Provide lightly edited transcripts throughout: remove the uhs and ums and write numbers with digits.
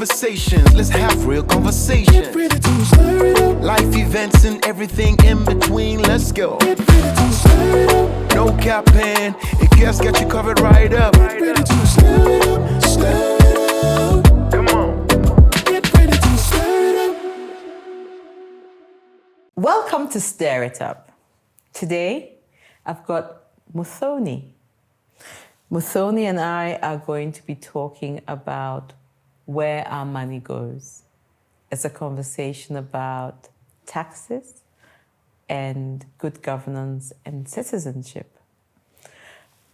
conversations. Let's have real conversations. Get ready to stir it up. Life events and everything in between. Let's go. Get ready to stir it up. No capping. If guests got you covered right up. Get ready to stir it up. Stir it up. Come on. Get ready to stir it up. Welcome to Stir It Up. Today, I've got Muthoni. Muthoni and I are going to be talking about where our money goes. It's a conversation about taxes and good governance and citizenship.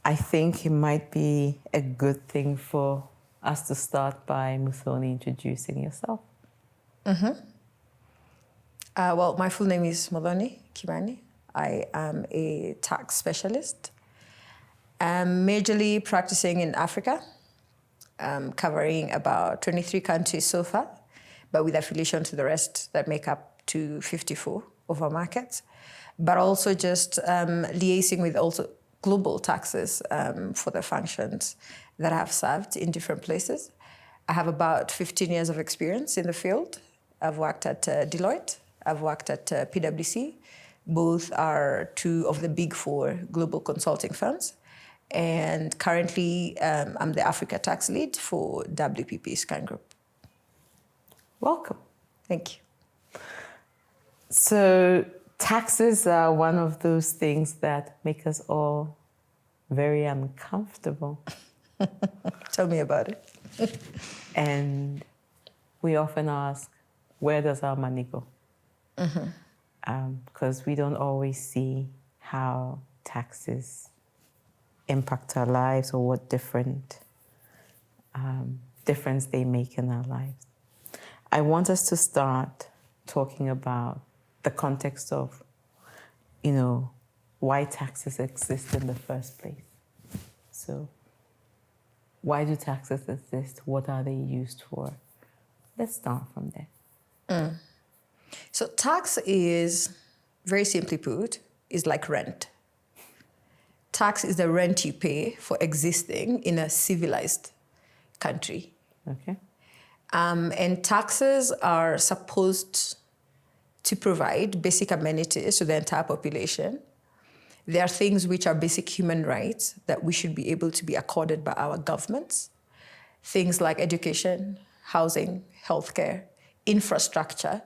I think it might be a good thing for us to start by Muthoni introducing yourself. Well, my full name is Muthoni Kimani. I am a tax specialist. I'm majorly practicing in Africa, covering about 23 countries so far, but with affiliation to the rest that make up to 54 of our markets, but also just liaising with also global taxes for the functions that I have served in different places. I have about 15 years of experience in the field. I've worked at Deloitte, I've worked at PwC. Both are two of the big four global consulting firms. And currently, I'm the Africa tax lead for WPP Scan Group. Welcome. Thank you. So taxes are one of those things that make us all very uncomfortable. Tell me about it. And we often ask, where does our money go? Because we don't always see how taxes impact our lives or what difference they make in our lives. I want us to start talking about the context of, why taxes exist in the first place. So, why do taxes exist? What are they used for? Let's start from there. So tax is, very simply put, is like rent. Tax is the rent you pay for existing in a civilized country. Okay. And taxes are supposed to provide basic amenities to the entire population. There are things which are basic human rights that we should be able to be accorded by our governments. Things like education, housing, healthcare, infrastructure.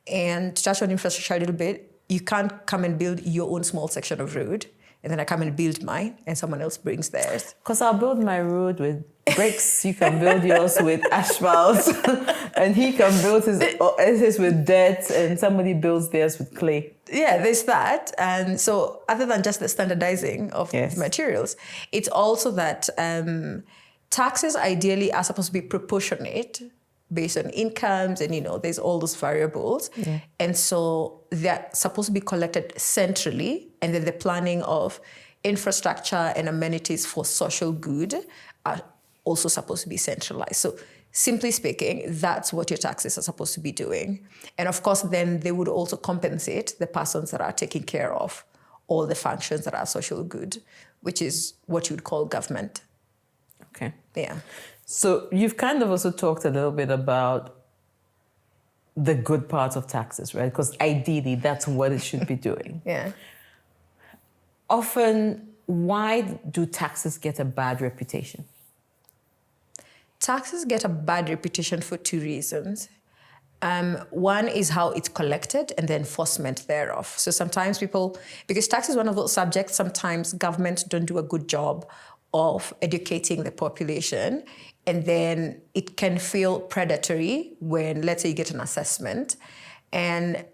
And to touch on infrastructure a little bit, you can't come and build your own small section of road, and then I come and build mine, and someone else brings theirs. Because I'll build my road with bricks, you can build yours with asphalt, and he can build his with dirt, and somebody builds theirs with clay. Yeah, there's that. And so other than just the standardizing of Yes. materials, it's also that taxes ideally are supposed to be proportionate based on incomes and, there's all those variables. Yeah. And so they're supposed to be collected centrally, and then the planning of infrastructure and amenities for social good are also supposed to be centralized. So simply speaking, that's what your taxes are supposed to be doing. And of course, then they would also compensate the persons that are taking care of all the functions that are social good, which is what you would call government. Okay. Yeah. So you've kind of also talked a little bit about the good parts of taxes, right? Because ideally, that's what it should be doing. Yeah. Often, why do taxes get a bad reputation? Taxes get a bad reputation for two reasons. One is how it's collected and the enforcement thereof. So sometimes because tax is one of those subjects, sometimes governments don't do a good job of educating the population, and then it can feel predatory when, let's say, you get an assessment. And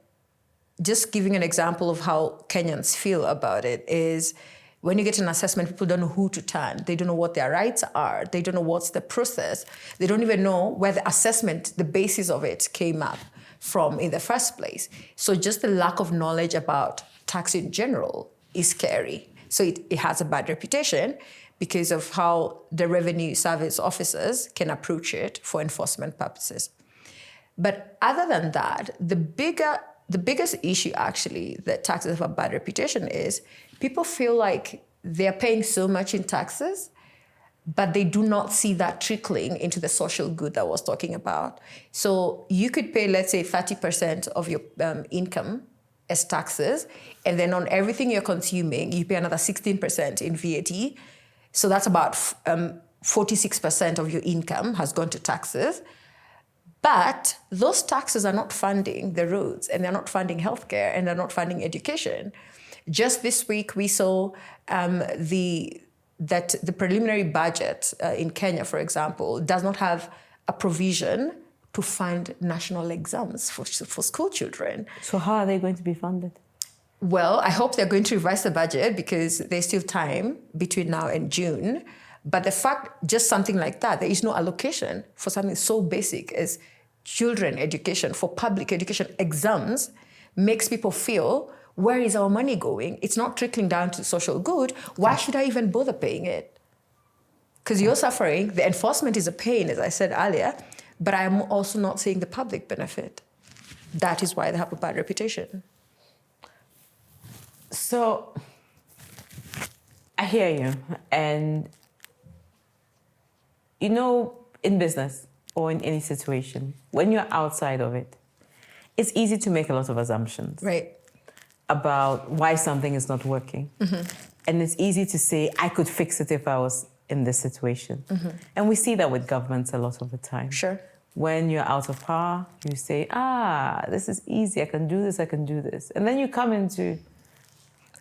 just giving an example of how Kenyans feel about it is when you get an assessment, people don't know who to turn. They don't know what their rights are. They don't know what's the process. They don't even know where the assessment, the basis of it came up from in the first place. So just the lack of knowledge about tax in general is scary. So it has a bad reputation because of how the revenue service officers can approach it for enforcement purposes. But other than that, the biggest issue actually that taxes have a bad reputation is people feel like they're paying so much in taxes, but they do not see that trickling into the social good that I was talking about. So you could pay, let's say, 30% of your income as taxes, and then on everything you're consuming, you pay another 16% in VAT. So that's about 46% of your income has gone to taxes. But those taxes are not funding the roads, and they're not funding healthcare, and they're not funding education. Just this week, we saw that the preliminary budget in Kenya, for example, does not have a provision to fund national exams for school children. So how are they going to be funded? Well, I hope they're going to revise the budget because there's still time between now and June. But the fact, just something like that, there is no allocation for something so basic as children education, for public education exams, makes people feel, where is our money going? It's not trickling down to social good. Why should I even bother paying it? Because you're suffering. The enforcement is a pain, as I said earlier, but I'm also not seeing the public benefit. That is why they have a bad reputation. So I hear you. And, you know, in business or in any situation, when you're outside of it, it's easy to make a lot of assumptions. Right. About why something is not working. Mm-hmm. And it's easy to say, I could fix it if I was in this situation. Mm-hmm. And we see that with governments a lot of the time. Sure. When you're out of power, you say, this is easy, I can do this, I can do this. And then you come into...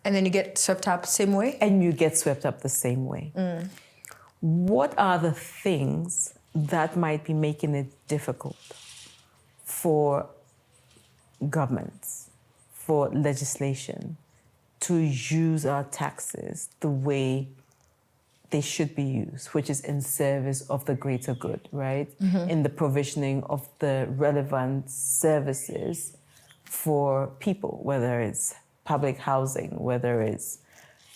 And then you get swept up the same way? And you get swept up the same way. Mm. What are the things that might be making it difficult for governments, for legislation, to use our taxes the way they should be used, which is in service of the greater good, right? Mm-hmm. In the provisioning of the relevant services for people, whether it's public housing, whether it's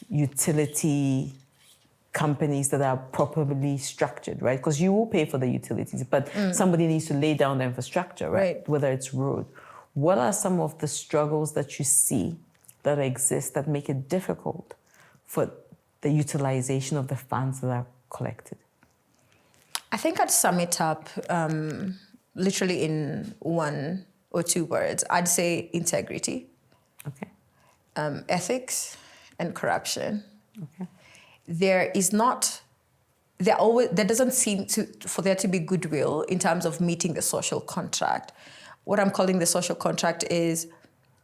utility companies that are properly structured, right? Because you will pay for the utilities, but somebody needs to lay down the infrastructure, right? Whether it's road. What are some of the struggles that you see that exist that make it difficult for the utilization of the funds that are collected? I think I'd sum it up literally in one or two words. I'd say integrity, ethics, and corruption. Okay. There doesn't seem for there to be goodwill in terms of meeting the social contract. What I'm calling the social contract is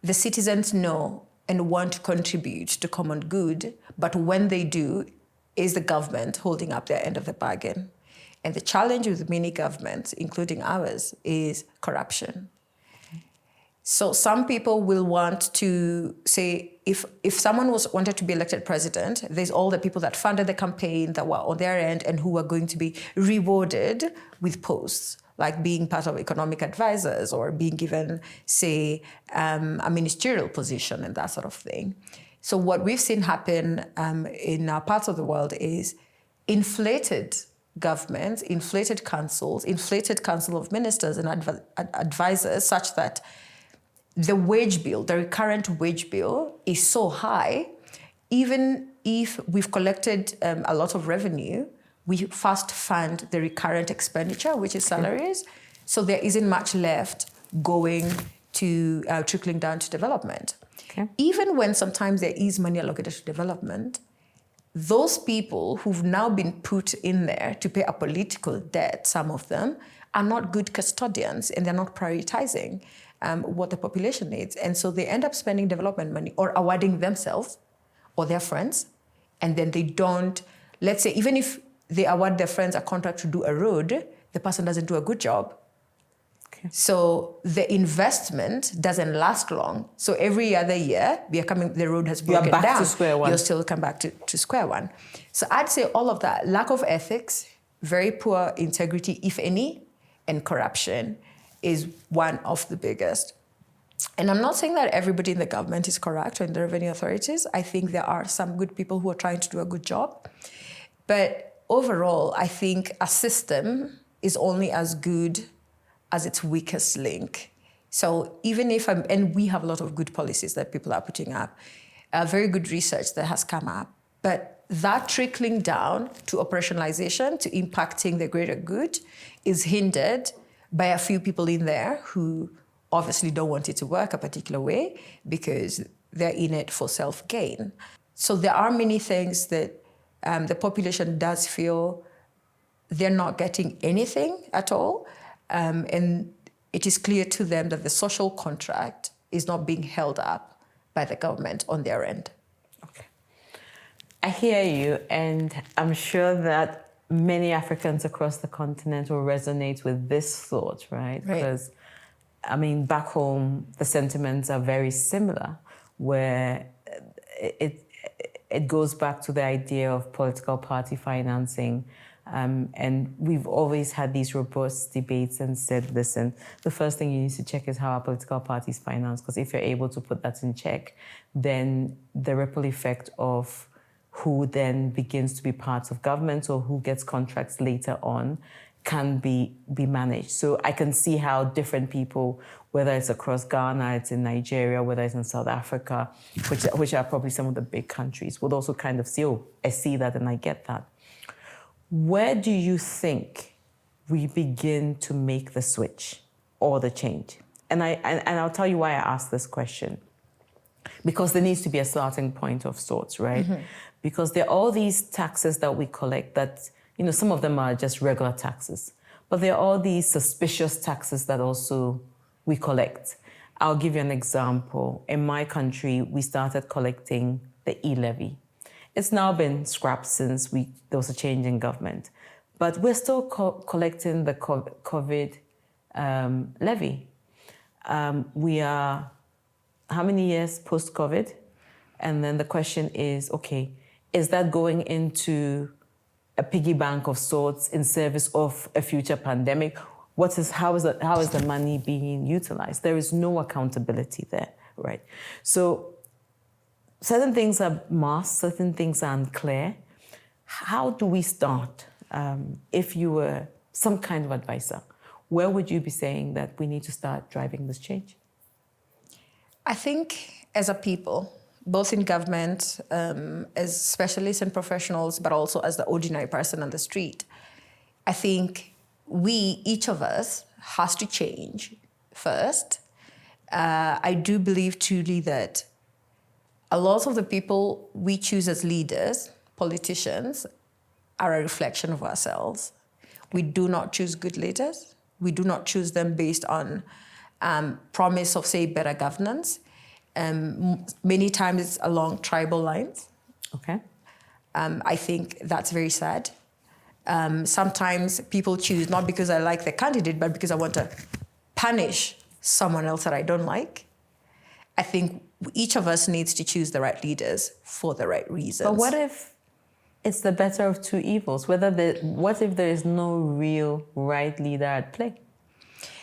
the citizens know and want to contribute to common good, but when they do, is the government holding up their end of the bargain? And the challenge with many governments, including ours, is corruption. So some people will want to say, if someone wanted to be elected president, there's all the people that funded the campaign that were on their end and who were going to be rewarded with posts, like being part of economic advisors or being given, say, a ministerial position and that sort of thing. So what we've seen happen in our parts of the world is inflated governments, inflated councils, inflated council of ministers and advisors, such that the wage bill, the recurrent wage bill, is so high, even if we've collected a lot of revenue, we first fund the recurrent expenditure, which is salaries. So there isn't much left going to trickling down to development. Okay. Even when sometimes there is money allocated to development, those people who've now been put in there to pay a political debt, some of them, are not good custodians and they're not prioritizing what the population needs. And so they end up spending development money or awarding themselves or their friends, and then they don't, let's say, even if they award their friends a contract to do a road, the person doesn't do a good job. Okay. So the investment doesn't last long. So every other year, the road has broken down. You're back to square one. You'll still come back to square one. So I'd say all of that, lack of ethics, very poor integrity, if any, and corruption is one of the biggest. And I'm not saying that everybody in the government is corrupt or in the revenue authorities. I think there are some good people who are trying to do a good job. But overall, I think a system is only as good as its weakest link. So even if and we have a lot of good policies that people are putting up, very good research that has come up, but that trickling down to operationalization, to impacting the greater good, is hindered by a few people in there who obviously don't want it to work a particular way because they're in it for self-gain. So there are many things that the population does feel they're not getting anything at all. And it is clear to them that the social contract is not being held up by the government on their end. Okay. I hear you, and I'm sure that many Africans across the continent will resonate with this thought, right? Because, I mean, back home, the sentiments are very similar, where it goes back to the idea of political party financing. And we've always had these robust debates and said, listen, the first thing you need to check is how our political parties finance, because if you're able to put that in check, then the ripple effect of who then begins to be part of government or who gets contracts later on can be managed. So I can see how different people, whether it's across Ghana, it's in Nigeria, whether it's in South Africa, which are probably some of the big countries, would also kind of see, oh, I see that and I get that. Where do you think we begin to make the switch or the change? And I'll tell you why I asked this question. Because there needs to be a starting point of sorts, right? Mm-hmm. Because there are all these taxes that we collect that, you know, some of them are just regular taxes, but there are all these suspicious taxes that also we collect. I'll give you an example. In my country, we started collecting the e-levy. It's now been scrapped since there was a change in government. But we're still collecting the COVID levy. We are how many years post-COVID? And then the question is, okay, is that going into a piggy bank of sorts in service of a future pandemic? How is the money being utilized? There is no accountability there, right? So certain things are masked, certain things are unclear. How do we start? If you were some kind of advisor, where would you be saying that we need to start driving this change? I think as a people, both in government, as specialists and professionals, but also as the ordinary person on the street, I think each of us, has to change first. I do believe truly that a lot of the people we choose as leaders, politicians, are a reflection of ourselves. We do not choose good leaders. We do not choose them based on promise of, say, better governance. Many times it's along tribal lines. Okay. I think that's very sad. Sometimes people choose not because I like the candidate, but because I want to punish someone else that I don't like. I think each of us needs to choose the right leaders for the right reasons. But what if it's the better of two evils? What if there is no real right leader at play?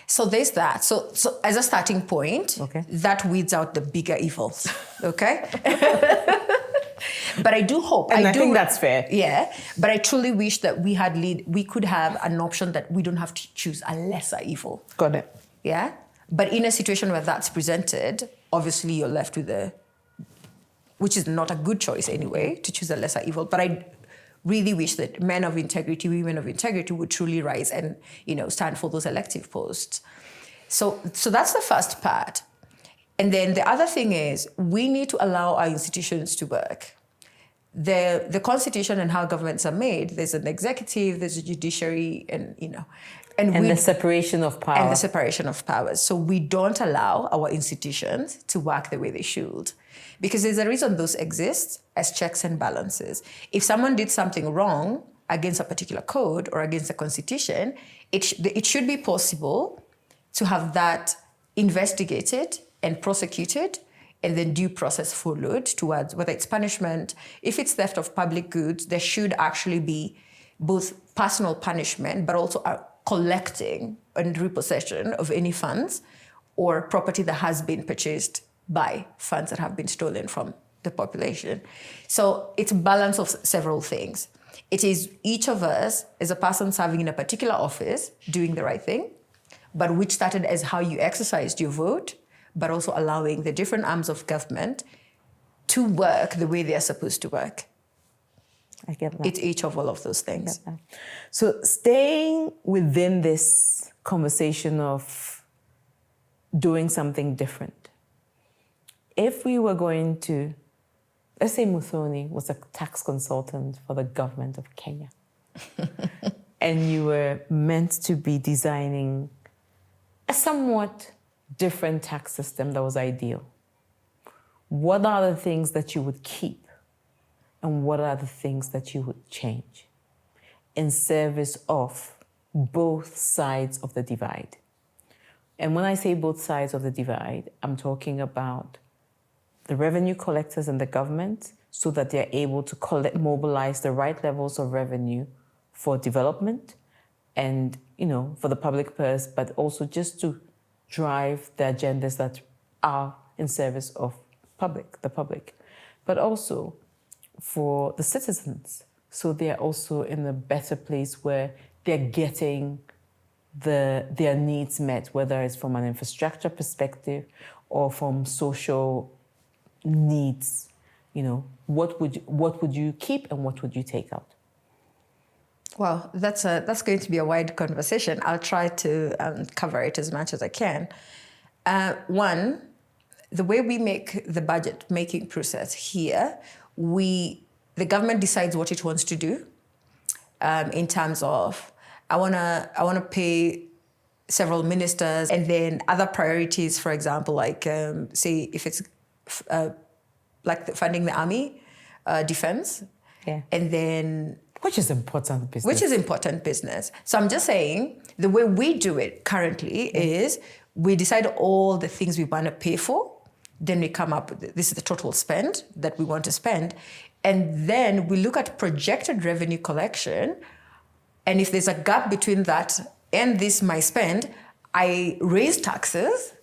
So there's that. So as a starting point, okay, that weeds out the bigger evils, okay? But I do hope. And I think that's fair. Yeah, but I truly wish that we could have an option that we don't have to choose a lesser evil. Got it. Yeah? But in a situation where that's presented, obviously you're left with which is not a good choice anyway, to choose a lesser evil. But I really wish that men of integrity, women of integrity would truly rise and, stand for those elective posts. So that's the first part. And then the other thing is we need to allow our institutions to work. The Constitution and how governments are made, there's an executive, there's a judiciary, and the separation of power. And the separation of powers. So we don't allow our institutions to work the way they should. Because there's a reason those exist as checks and balances. If someone did something wrong against a particular code or against the Constitution, it should be possible to have that investigated and prosecuted, and then due process followed towards whether it's punishment. If it's theft of public goods, there should actually be both personal punishment, but also a collecting and repossession of any funds or property that has been purchased by funds that have been stolen from the population. So it's a balance of several things. It is each of us as a person serving in a particular office doing the right thing, but which started as how you exercised your vote, but also allowing the different arms of government to work the way they are supposed to work. I get that. It's each of all of those things. So staying within this conversation of doing something different, if we were going to, let's say Muthoni was a tax consultant for the government of Kenya, and you were meant to be designing a somewhat different tax system that was ideal, what are the things that you would keep? And what are the things that you would change in service of both sides of the divide? And when I say both sides of the divide, I'm talking about the revenue collectors and the government so that they're able to mobilize the right levels of revenue for development and, for the public purse, but also just to drive the agendas that are in service of the public, but also for the citizens, so they're also in a better place where they're getting their needs met, whether it's from an infrastructure perspective or from social needs. What would you keep and what would you take out? Well, that's going to be a wide conversation. I'll try to cover it as much as I can. One, the way we make the budget making process here, the government decides what it wants to do in terms of I wanna pay several ministers, and then other priorities, for example, like say if it's like funding the army, defense, and then which is important business. So I'm just saying the way we do it currently is we decide all the things we want to pay for. Then we come up with this is the total spend that we want to spend. And then we look at projected revenue collection. And if there's a gap between that and this my spend, I raise taxes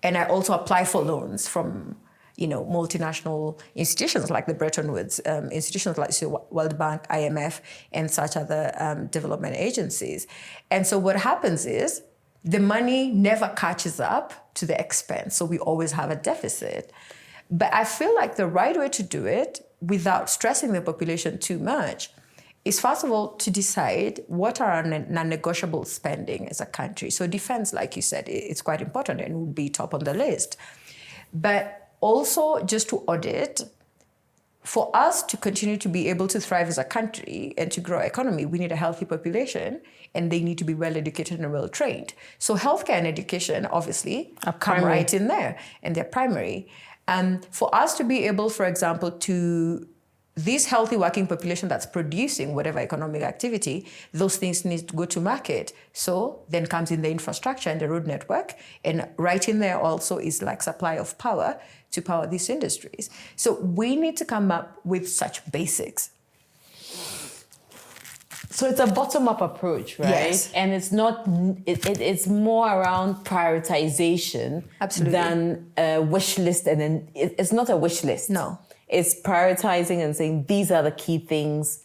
and I also apply for loans from multinational institutions like the Bretton Woods, institutions like World Bank, IMF, and such other development agencies. And so what happens is the money never catches up to the expense. So we always have a deficit. But I feel like the right way to do it without stressing the population too much is, first of all, to decide what are our non-negotiable spending as a country. So defense, like you said, it's quite important and would be top on the list. But also just to audit, for us to continue to be able to thrive as a country and to grow our economy, we need a healthy population and they need to be well educated and well trained. So healthcare and education obviously come right in there and they're primary. For us to be able, for example, to this healthy working population that's producing whatever economic activity, those things need to go to market. So then comes in the infrastructure and the road network. And right in there also is like supply of power to power these industries. So we need to come up with such basics. So it's a bottom-up approach, right? Yes. And it's not. It's more around prioritization than a wish list. And then it's not a wish list. No. It's prioritizing and saying these are the key things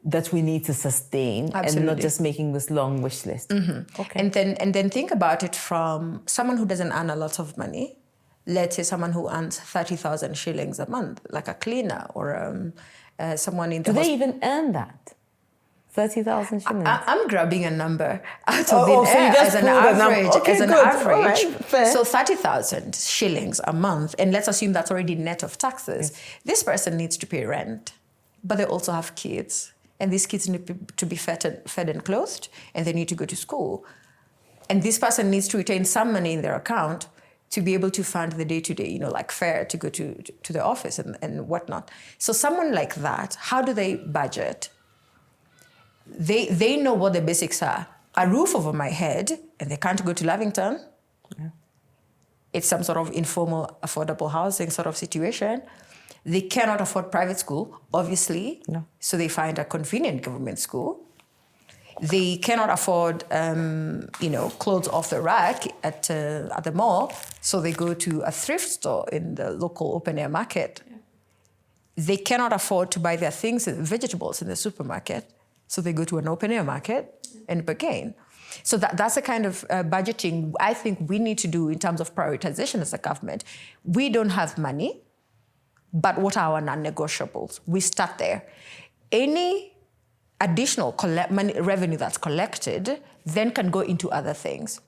that we need to sustain, and not just making this long wish list. Mm-hmm. Okay. And then think about it from someone who doesn't earn a lot of money. Let's say someone who earns 30,000 shillings a month, like a cleaner or someone in the. Do they even earn that? 30,000 shillings. I'm grabbing a number out of thin air as an average. Okay, as an average. Right, so 30,000 shillings a month, and let's assume that's already net of taxes. Yes. This person needs to pay rent, but they also have kids, and these kids need to be fed and clothed, and they need to go to school. And this person needs to retain some money in their account to be able to fund the day-to-day, like fare to go to the office and whatnot. So someone like that, how do they budget? They know what the basics are. A roof over my head, and they can't go to Lavington. Yeah. It's some sort of informal, affordable housing sort of situation. They cannot afford private school, obviously. No. So they find a convenient government school. They cannot afford, clothes off the rack at the mall. So they go to a thrift store in the local open-air market. Yeah. They cannot afford to buy their things, vegetables in the supermarket. So they go to an open-air market and bargain. So that's the kind of budgeting I think we need to do in terms of prioritization as a government. We don't have money, but what are our non-negotiables? We start there. any additional revenue that's collected then can go into other things.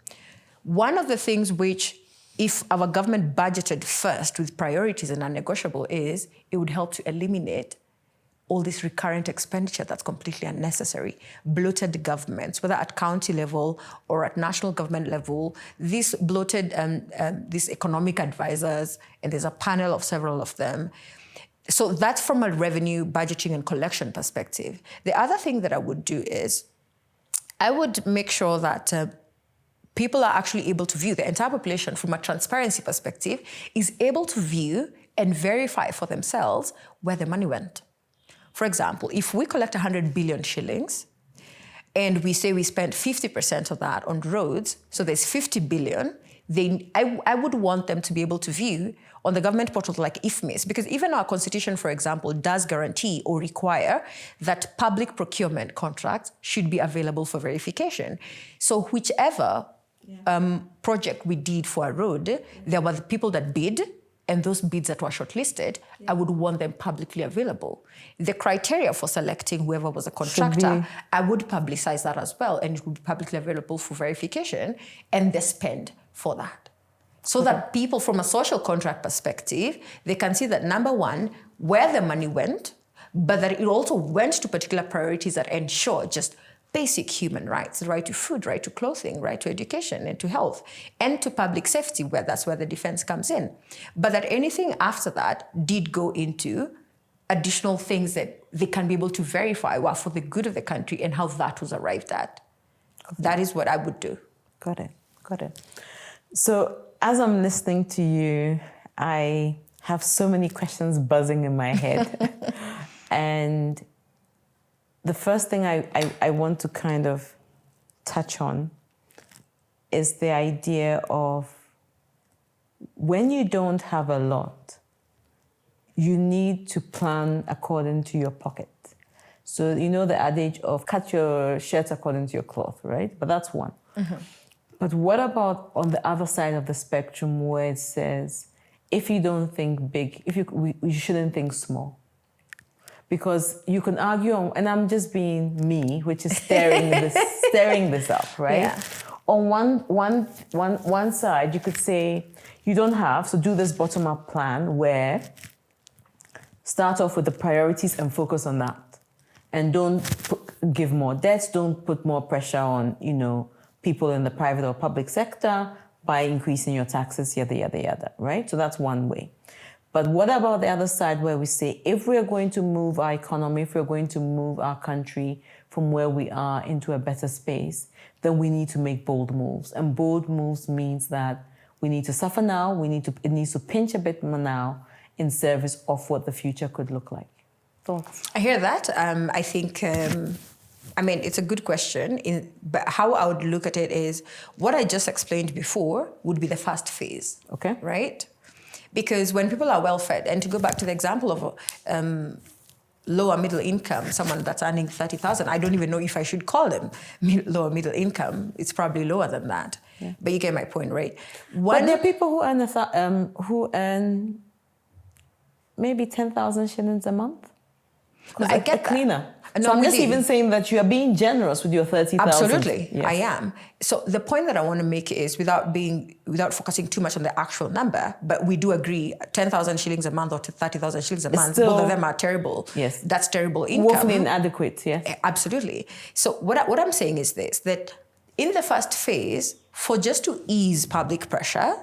One of the things which, if our government budgeted first with priorities and non-negotiable, is it would help to eliminate all this recurrent expenditure that's completely unnecessary. Bloated governments, whether at county level or at national government level, these bloated, these economic advisors, and there's a panel of several of them. So that's from a revenue, budgeting, and collection perspective. The other thing that I would do is I would make sure that people are actually able to view, the entire population from a transparency perspective is able to view and verify for themselves where the money went. For example, if we collect 100 billion shillings and we say we spent 50% of that on roads, so there's 50 billion, then I would want them to be able to view on the government portal like IFMIS, because even our constitution, for example, does guarantee or require that public procurement contracts should be available for verification. So whichever project we did for a road, there were the people that bid, and those bids that were shortlisted, I would want them publicly available. The criteria for selecting whoever was a contractor, I would publicize that as well, and it would be publicly available for verification, and the spend for that. So that people from a social contract perspective, they can see that, number one, where the money went, but that it also went to particular priorities that ensure just basic human rights, the right to food, right to clothing, right to education and to health, and to public safety, where that's where the defense comes in. But that anything after that did go into additional things that they can be able to verify were for the good of the country and how that was arrived at. That is what I would do. Got it. So as I'm listening to you, I have so many questions buzzing in my head. And the first thing I want to kind of touch on is the idea of when you don't have a lot, you need to plan according to your pocket. So you know the adage of cut your shirt according to your cloth, right? But that's one. Mm-hmm. But what about on the other side of the spectrum where it says, if you don't think big, you shouldn't think small? Because you can argue, and I'm just being me, which is staring this up, right? Yeah. On one side, you could say, you don't have, so do this bottom-up plan where start off with the priorities and focus on that. And don't give more debts, don't put more pressure on, people in the private or public sector by increasing your taxes, yada, right? So that's one way. But what about the other side where we say, if we're going to move our economy, if we're going to move our country from where we are into a better space, then we need to make bold moves. And bold moves means that we need to suffer now, it needs to pinch a bit more now in service of what the future could look like. Thoughts? I hear that. I think, it's a good question. But how I would look at it is, what I just explained before would be the first phase. Okay. Right? Because when people are well-fed, and to go back to the example of lower middle income, someone that's earning 30,000, I don't even know if I should call them lower middle income. It's probably lower than that. Yeah. But you get my point, right? But there are people who earn maybe 10,000 shillings a month. No, I get a cleaner. No, so I'm just even saying that you are being generous with your 30,000. Absolutely, yes. I am. So the point that I want to make is without focusing too much on the actual number, but we do agree 10,000 shillings a month or 30,000 shillings a month, both of them are terrible. Yes. That's terrible income. Woefully inadequate, yes. Absolutely. So what I'm saying is this, that in the first phase, for just to ease public pressure,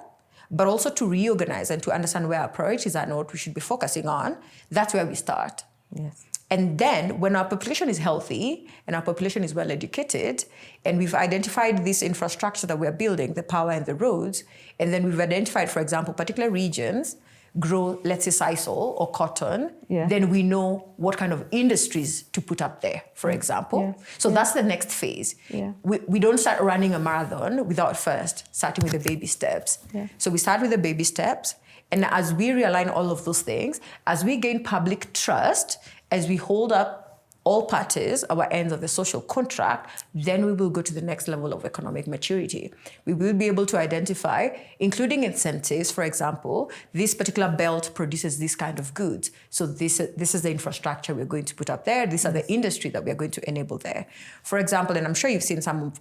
but also to reorganize and to understand where our priorities are and what we should be focusing on, that's where we start. Yes. And then when our population is healthy and our population is well educated, and we've identified this infrastructure that we're building, the power and the roads, and then we've identified, for example, particular regions grow, let's say, sisal or cotton, then we know what kind of industries to put up there, for example. Yeah. So that's the next phase. Yeah. We don't start running a marathon without first starting with the baby steps. Yeah. So we start with the baby steps, and as we realign all of those things, as we gain public trust, as we hold up all parties, our ends of the social contract, then we will go to the next level of economic maturity. We will be able to identify, including incentives, for example, this particular belt produces this kind of goods. So this is the infrastructure we're going to put up there. These are the industry that we're going to enable there. For example, and I'm sure you've seen some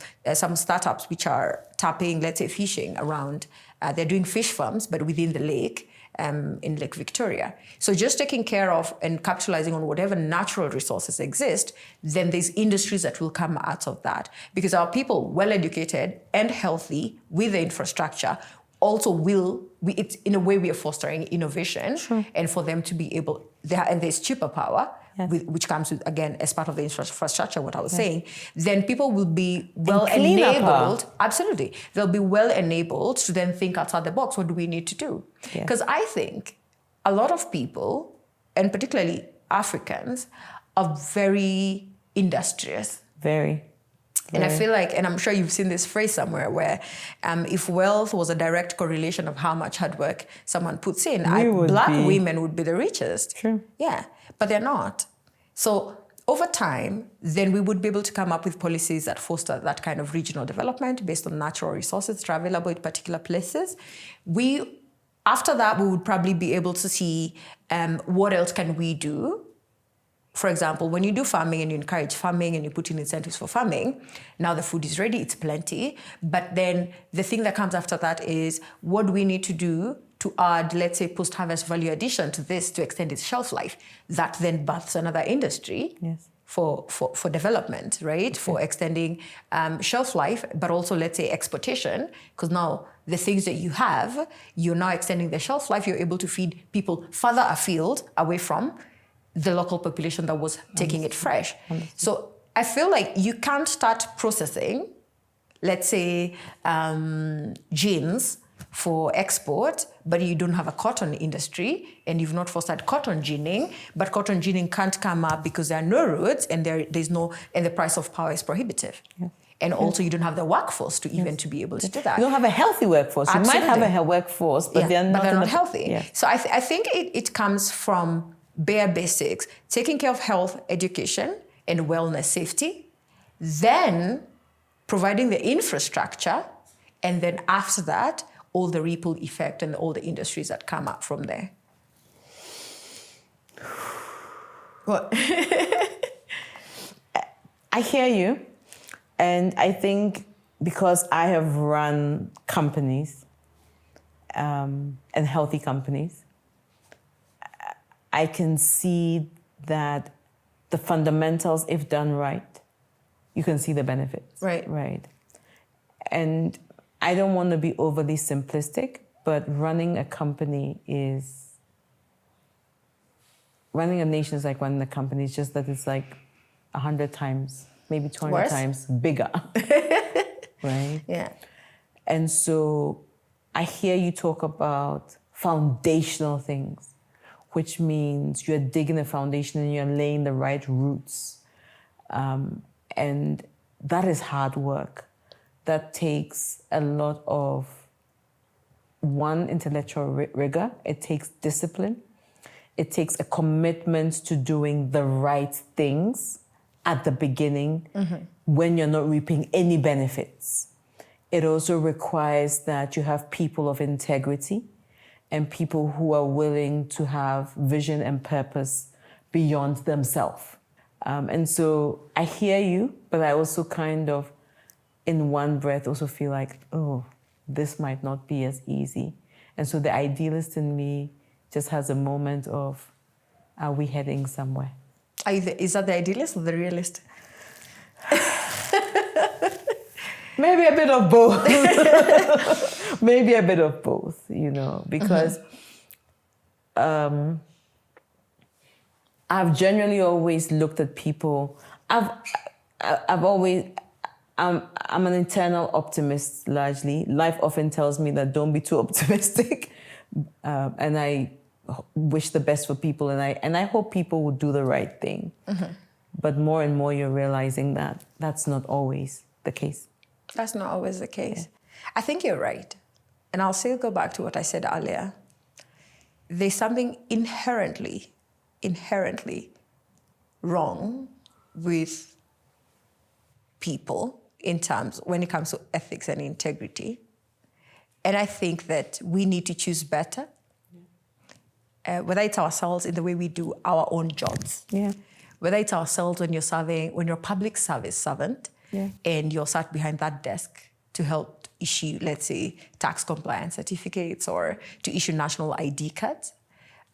startups which are tapping, let's say, fishing around. They're doing fish farms, but within the lake. In Lake Victoria. So just taking care of and capitalizing on whatever natural resources exist, then there's industries that will come out of that. Because our people, well educated and healthy with the infrastructure, also it's in a way we are fostering innovation. Sure. And for them to be able, and there's cheaper power, yes. which comes with, again, as part of the infrastructure, what I was saying, then people will be well cleaner enabled. power. Absolutely. They'll be well enabled to then think outside the box. What do we need to do? Because I think a lot of people, and particularly Africans, are very industrious. Very. And I feel like, and I'm sure you've seen this phrase somewhere, where if wealth was a direct correlation of how much hard work someone puts in, black women would be the richest. True. Yeah, but they're not. So over time, then we would be able to come up with policies that foster that kind of regional development based on natural resources that are available in particular places. After that, we would probably be able to see what else can we do. For example, when you do farming and you encourage farming and you put in incentives for farming, now the food is ready, it's plenty. But then the thing that comes after that is, what do we need to do to add, let's say, post-harvest value addition to this to extend its shelf life? That then births another industry. Yes. For development, right? Okay. For extending shelf life, but also, let's say, exportation, because now the things that you have, you're now extending the shelf life, you're able to feed people further afield, away from the local population that was taking it fresh. So I feel like you can't start processing, let's say, jeans for export, but you don't have a cotton industry and you've not fostered cotton ginning, but cotton ginning can't come up because there are no roads and and the price of power is prohibitive. Yeah. And also you don't have the workforce to even to be able to do that. You don't have a healthy workforce. Absolutely. You might have a workforce, but they're not healthy. Yeah. So I think it comes from bare basics, taking care of health, education, and wellness, safety, then providing the infrastructure, and then after that, all the ripple effect and all the industries that come up from there. What? I hear you. And I think because I have run companies and healthy companies, I can see that the fundamentals, if done right, you can see the benefits. Right. Right. And I don't want to be overly simplistic, but running a nation is like running a company. It's just that it's like 100 times, maybe 200 times bigger. Right? Yeah. And so I hear you talk about foundational things, which means you're digging a foundation and you're laying the right roots. And that is hard work. That takes a lot of, intellectual rigor. It takes discipline. It takes a commitment to doing the right things at the beginning when you're not reaping any benefits. It also requires that you have people of integrity and people who are willing to have vision and purpose beyond themselves. And so I hear you, but I also kind of, in one breath, also feel like, oh, this might not be as easy. And so the idealist in me just has a moment of, are we heading somewhere? Is that the idealist or the realist? Maybe a bit of both. Maybe a bit of both, because I've generally always looked at people. I'm an internal optimist largely. Life often tells me that don't be too optimistic, and I wish the best for people, and I hope people will do the right thing. But more and more, you're realizing that that's not always the case. That's not always the case. Yeah. I think you're right. And I'll still go back to what I said earlier. There's something inherently wrong with people when it comes to ethics and integrity. And I think that we need to choose better, whether it's ourselves in the way we do our own jobs, whether it's ourselves when you're a public service servant and you're sat behind that desk to help issue, let's say, tax compliance certificates or to issue national ID cards.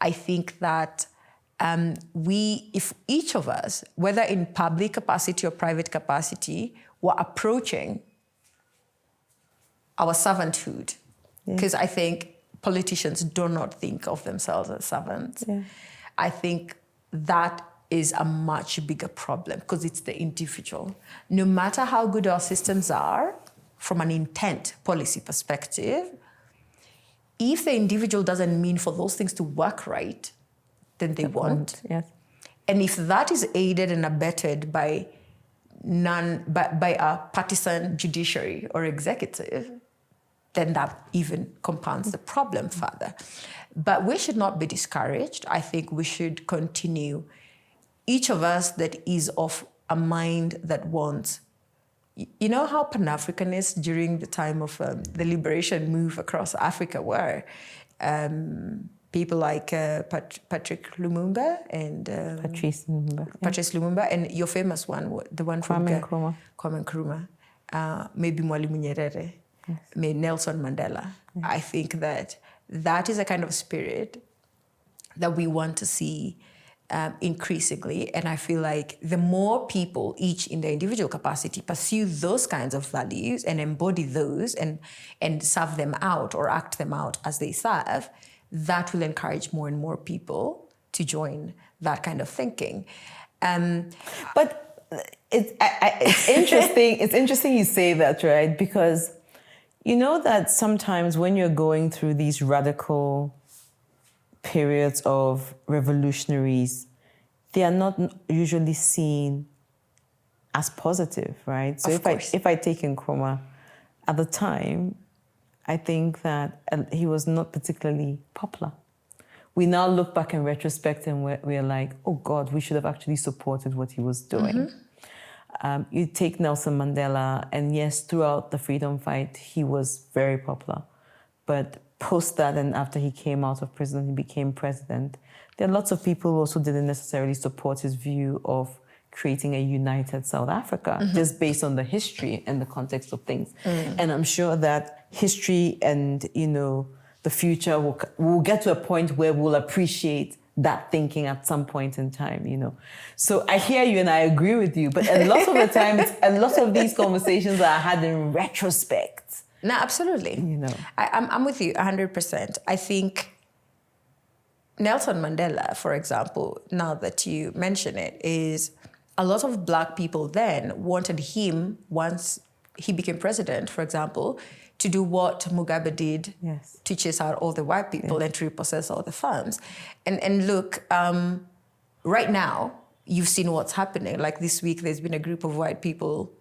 I think that if each of us, whether in public capacity or private capacity, were approaching our servanthood, because I think politicians do not think of themselves as servants. I think that is a much bigger problem because it's the individual. No matter how good our systems are, from an intent policy perspective, if the individual doesn't mean for those things to work right, then they won't. And if that is aided and abetted by a partisan judiciary or executive, then that even compounds the problem further. But we should not be discouraged. I think we should continue. Each of us that is of a mind that wants, you know how Pan-Africanists during the time of the liberation move across Africa were? People like Patrick Lumumba and Patrice Lumumba. Patrice Lumumba, and your famous one, the one from Kwame Nkrumah, maybe Mwalimu Nyerere, maybe Nelson Mandela. I think that is a kind of spirit that we want to see increasingly. And I feel like the more people, each in their individual capacity, pursue those kinds of values and embody those and serve them out or act them out as they serve, that will encourage more and more people to join that kind of thinking. But it's interesting. It's interesting you say that, right? Because you know that sometimes when you're going through these radical periods of revolutionaries, they are not usually seen as positive, right? So if I take Nkrumah, at the time, I think that he was not particularly popular. We now look back in retrospect and we're like, oh God, we should have actually supported what he was doing. You take Nelson Mandela, and yes, throughout the freedom fight, he was very popular. But post that and after he came out of prison, he became president, there are lots of people who also didn't necessarily support his view of creating a united South Africa, just based on the history and the context of things. And I'm sure that history and, the future will get to a point where we'll appreciate that thinking at some point in time, So I hear you and I agree with you, but a lot of the time, a lot of these conversations are had in retrospect. No, absolutely. I'm with you 100%. I think Nelson Mandela, for example, now that you mention it, is a lot of Black people then wanted him, once he became president, for example, to do what Mugabe did, to chase out all the white people and to repossess all the farms. And look, right now, you've seen what's happening. Like this week, there's been a group of white people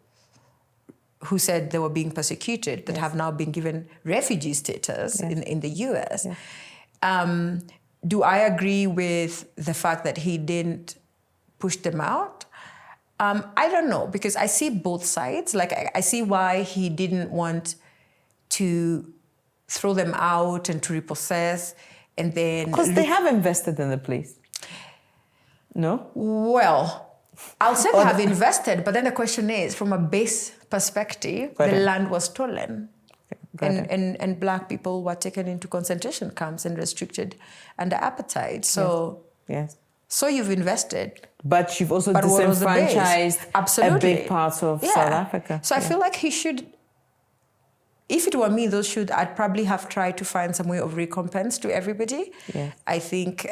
who said they were being persecuted that have now been given refugee status in the US. Do I agree with the fact that he didn't push them out? I don't know, because I see both sides. Like, I see why he didn't want to throw them out and to repossess, and then... Because they have invested in the place. No? Well, I'll say they have invested, but then the question is, from a base perspective, the land was stolen. And Black people were taken into concentration camps and restricted under apartheid. So, so you've invested. But you've also disenfranchised a big part of South Africa. So I feel like he should, if it were me, I'd probably have tried to find some way of recompense to everybody. I think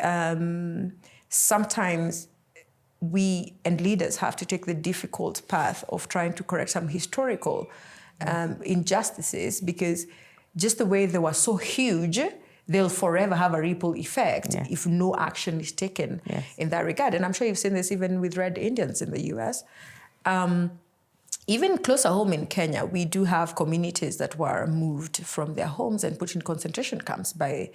sometimes we and leaders have to take the difficult path of trying to correct some historical injustices, because just the way they were so huge, they'll forever have a ripple effect if no action is taken in that regard. And I'm sure you've seen this even with Red Indians in the US. Even closer home in Kenya, we do have communities that were moved from their homes and put in concentration camps by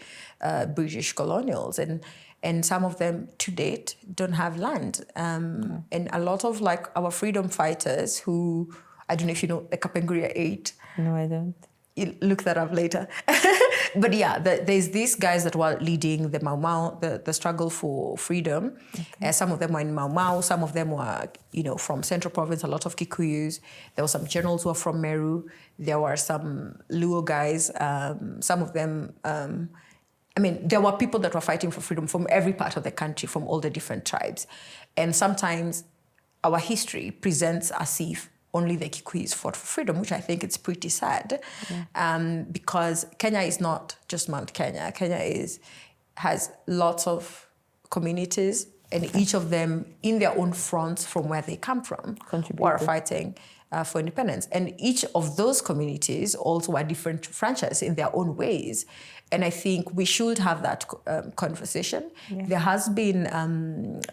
British colonials. And and some of them to date don't have land. And a lot of like our freedom fighters who, I don't know if you know the Kapenguria 8. No, I don't. You look that up later. But yeah, there's these guys that were leading the Mau Mau, the struggle for freedom. Some of them were in Mau Mau, some of them were, from Central Province, a lot of Kikuyus. There were some generals who were from Meru. There were some Luo guys, some of them, there were people that were fighting for freedom from every part of the country, from all the different tribes. And sometimes our history presents as if only the Kikuyus fought for freedom, which I think it's pretty sad, because Kenya is not just Mount Kenya. Kenya has lots of communities, and each of them, in their own fronts from where they come from, were fighting for independence. And each of those communities also are different franchises in their own ways. And I think we should have that conversation. Yeah. There has been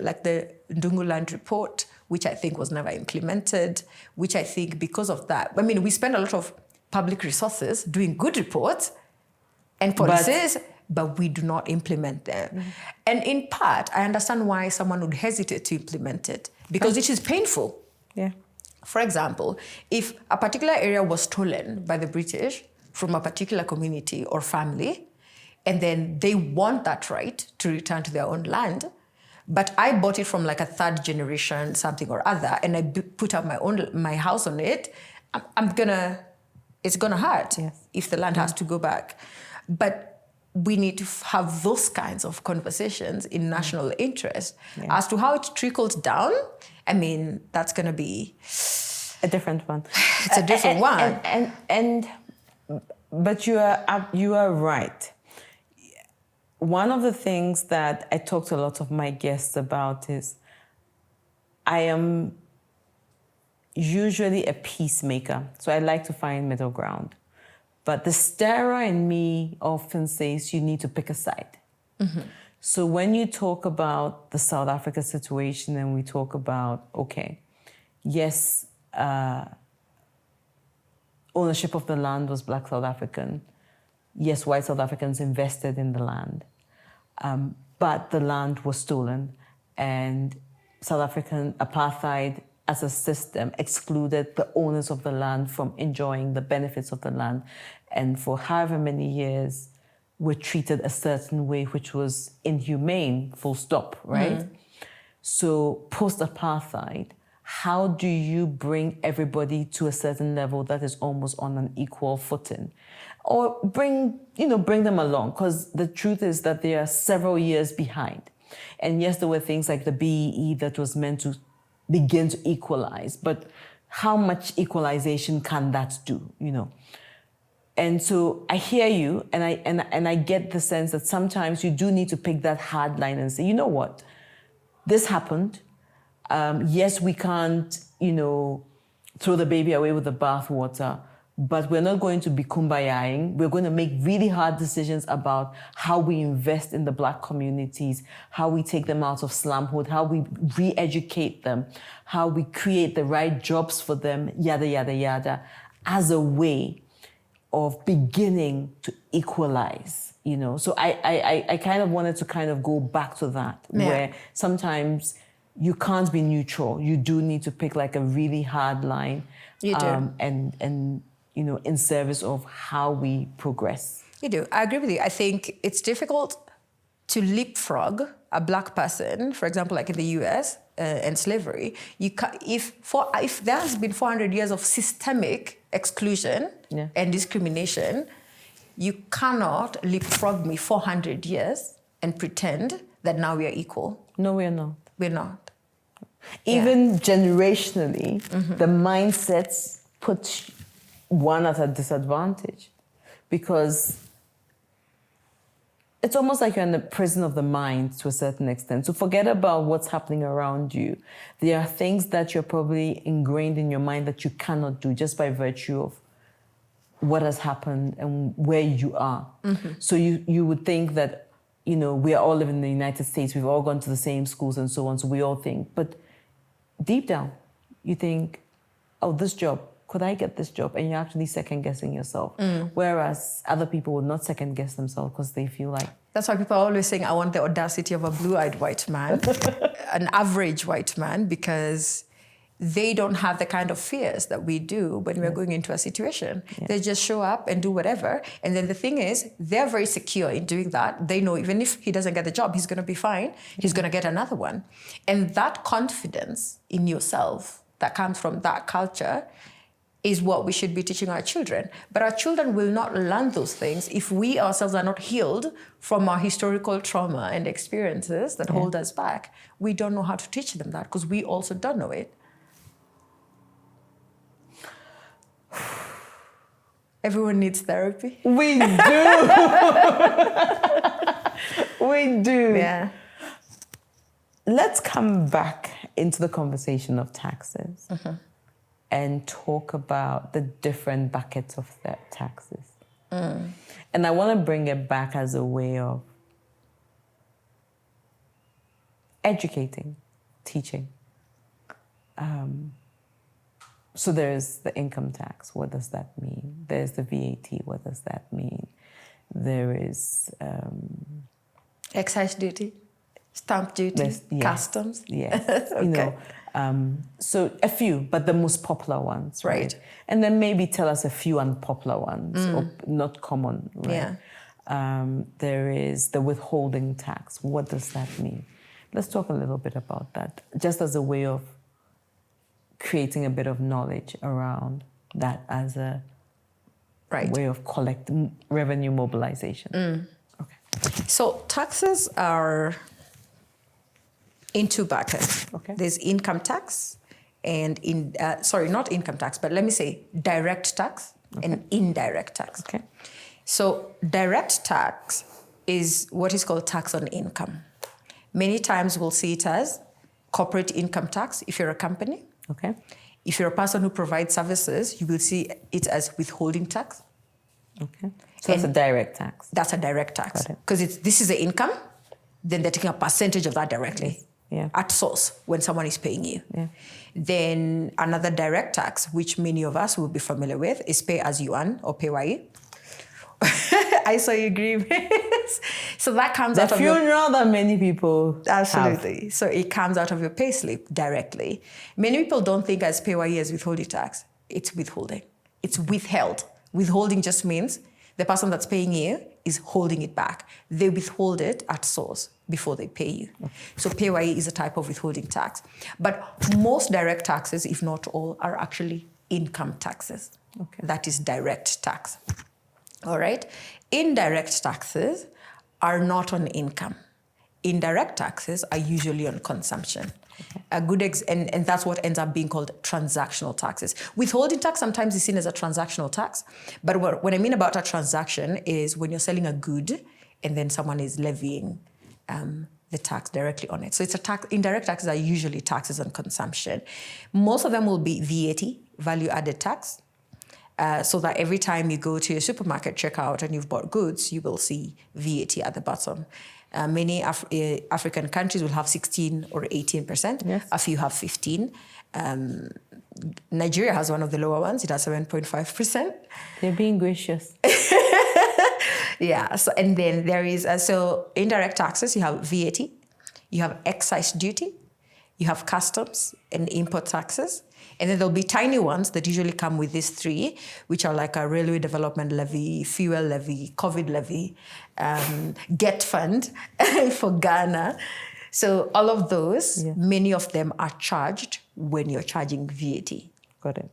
like the Ndungu Land Report, which I think was never implemented, which I think because of that, we spend a lot of public resources doing good reports and policies, but we do not implement them. Mm-hmm. And in part, I understand why someone would hesitate to implement it, because it is painful. Yeah. For example, if a particular area was stolen by the British from a particular community or family, and then they want that right to return to their own land, but I bought it from like a third generation something or other, and I put up my house on it, it's gonna hurt if the land has to go back. But we need to have those kinds of conversations in national interest. As to how it trickles down, that's gonna be a different one. It's a different one. But you are right. One of the things that I talk to a lot of my guests about is I am usually a peacemaker. So I like to find middle ground. But the stirrer in me often says you need to pick a side. Mm-hmm. So when you talk about the South Africa situation and we talk about, yes, ownership of the land was Black South African. Yes, white South Africans invested in the land. But the land was stolen, and South African apartheid as a system excluded the owners of the land from enjoying the benefits of the land. And for however many years, were treated a certain way, which was inhumane, full stop, right? Mm. So post-apartheid, how do you bring everybody to a certain level that is almost on an equal footing? Or bring them along, because the truth is that they are several years behind. And yes, there were things like the BEE that was meant to begin to equalize, but how much equalization can that do, And so I hear you, and I get the sense that sometimes you do need to pick that hard line and say, you know what, this happened. Yes, we can't, throw the baby away with the bathwater, but we're not going to be kumbayaing. We're going to make really hard decisions about how we invest in the Black communities, how we take them out of slumhood, how we re-educate them, how we create the right jobs for them, yada, yada, yada, as a way of beginning to equalize, So I kind of wanted to kind of go back to that, where sometimes you can't be neutral. You do need to pick like a really hard line. You do. And in service of how we progress. You do. I agree with you. I think it's difficult to leapfrog a Black person, for example, like in the US and slavery. If there has been 400 years of systemic exclusion and discrimination, you cannot leapfrog me 400 years and pretend that now we are equal. No, we are not. We're not. Even generationally, the mindsets put one at a disadvantage, because it's almost like you're in the prison of the mind to a certain extent. So forget about what's happening around you. There are things that you're probably ingrained in your mind that you cannot do just by virtue of what has happened and where you are. Mm-hmm. So you would think that, we are all living in the United States, we've all gone to the same schools and so on, so we all think. But deep down, you think, oh, this job, could I get this job? And you're actually second guessing yourself. Whereas other people would not second guess themselves because they feel like. That's why people are always saying, I want the audacity of a blue-eyed white man, an average white man, because they don't have the kind of fears that we do when we're going into a situation. They just show up and do whatever. And then the thing is, they're very secure in doing that. They know even if he doesn't get the job, he's going to be fine. He's going to get another one. And that confidence in yourself that comes from that culture is what we should be teaching our children. But our children will not learn those things if we ourselves are not healed from our historical trauma and experiences that hold us back. We don't know how to teach them that because we also don't know it. Everyone needs therapy. We do. We do. Yeah. Let's come back into the conversation of taxes and talk about the different buckets of taxes. And I want to bring it back as a way of educating, teaching. So there's the income tax. What does that mean? There's the VAT. What does that mean? There is Excise duty, stamp duty, customs. Yes. Okay. You know, so a few, but the most popular ones, right? Right. And then maybe tell us a few unpopular ones or not common, right? Yeah. There is the withholding tax. What does that mean? Let's talk a little bit about that, just as a way of creating a bit of knowledge around that as a way of revenue mobilization. Okay. So taxes are in two buckets. Okay. There's income tax and not income tax, but let me say direct tax and indirect tax. Okay. So direct tax is what is called tax on income. Many times we'll see it as corporate income tax if you're a company. Okay. If you're a person who provides services, you will see it as withholding tax. Okay. So that's a direct tax. That's a direct tax. Got it. Because this is the income, then they're taking a percentage of that directly at source when someone is paying you. Yeah. Then another direct tax, which many of us will be familiar with, is pay as you earn or PAYE. I saw you agree. So that comes out of your funeral that many people absolutely. have. So it comes out of your payslip directly. Many people don't think as PAYE as withholding tax. It's withholding. It's withheld. Withholding just means the person that's paying you is holding it back. They withhold it at source before they pay you. So PAYE is a type of withholding tax. But most direct taxes, if not all, are actually income taxes. Okay. That is direct tax. All right? Indirect taxes are not on income. Indirect taxes are usually on consumption. Okay. A good and that's what ends up being called transactional taxes. Withholding tax sometimes is seen as a transactional tax, but what I mean about a transaction is when you're selling a good and then someone is levying the tax directly on it. So it's a tax. Indirect taxes are usually taxes on consumption. Most of them will be VAT, value-added tax. So that every time you go to your supermarket checkout and you've bought goods, you will see VAT at the bottom. Many African countries will have 16 or 18%. Yes. A few have 15. Nigeria has one of the lower ones. It has 7.5%. They're being gracious. Yeah. So and then there is so indirect taxes. You have VAT, you have excise duty, you have customs and import taxes. And then there'll be tiny ones that usually come with these three, which are like a railway development levy, fuel levy, COVID levy, Get Fund for Ghana. So all of those, many of them are charged when you're charging VAT. Got it.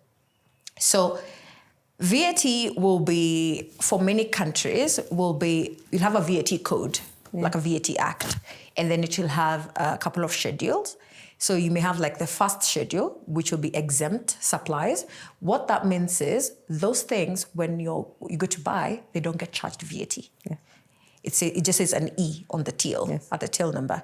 So VAT will be, for many countries, you'll have a VAT code, like a VAT Act, and then it will have a couple of schedules. So you may have like the first schedule, which will be exempt supplies. What that means is those things, when you go to buy, they don't get charged VAT. Yeah. It just says an E on the till, at the till number.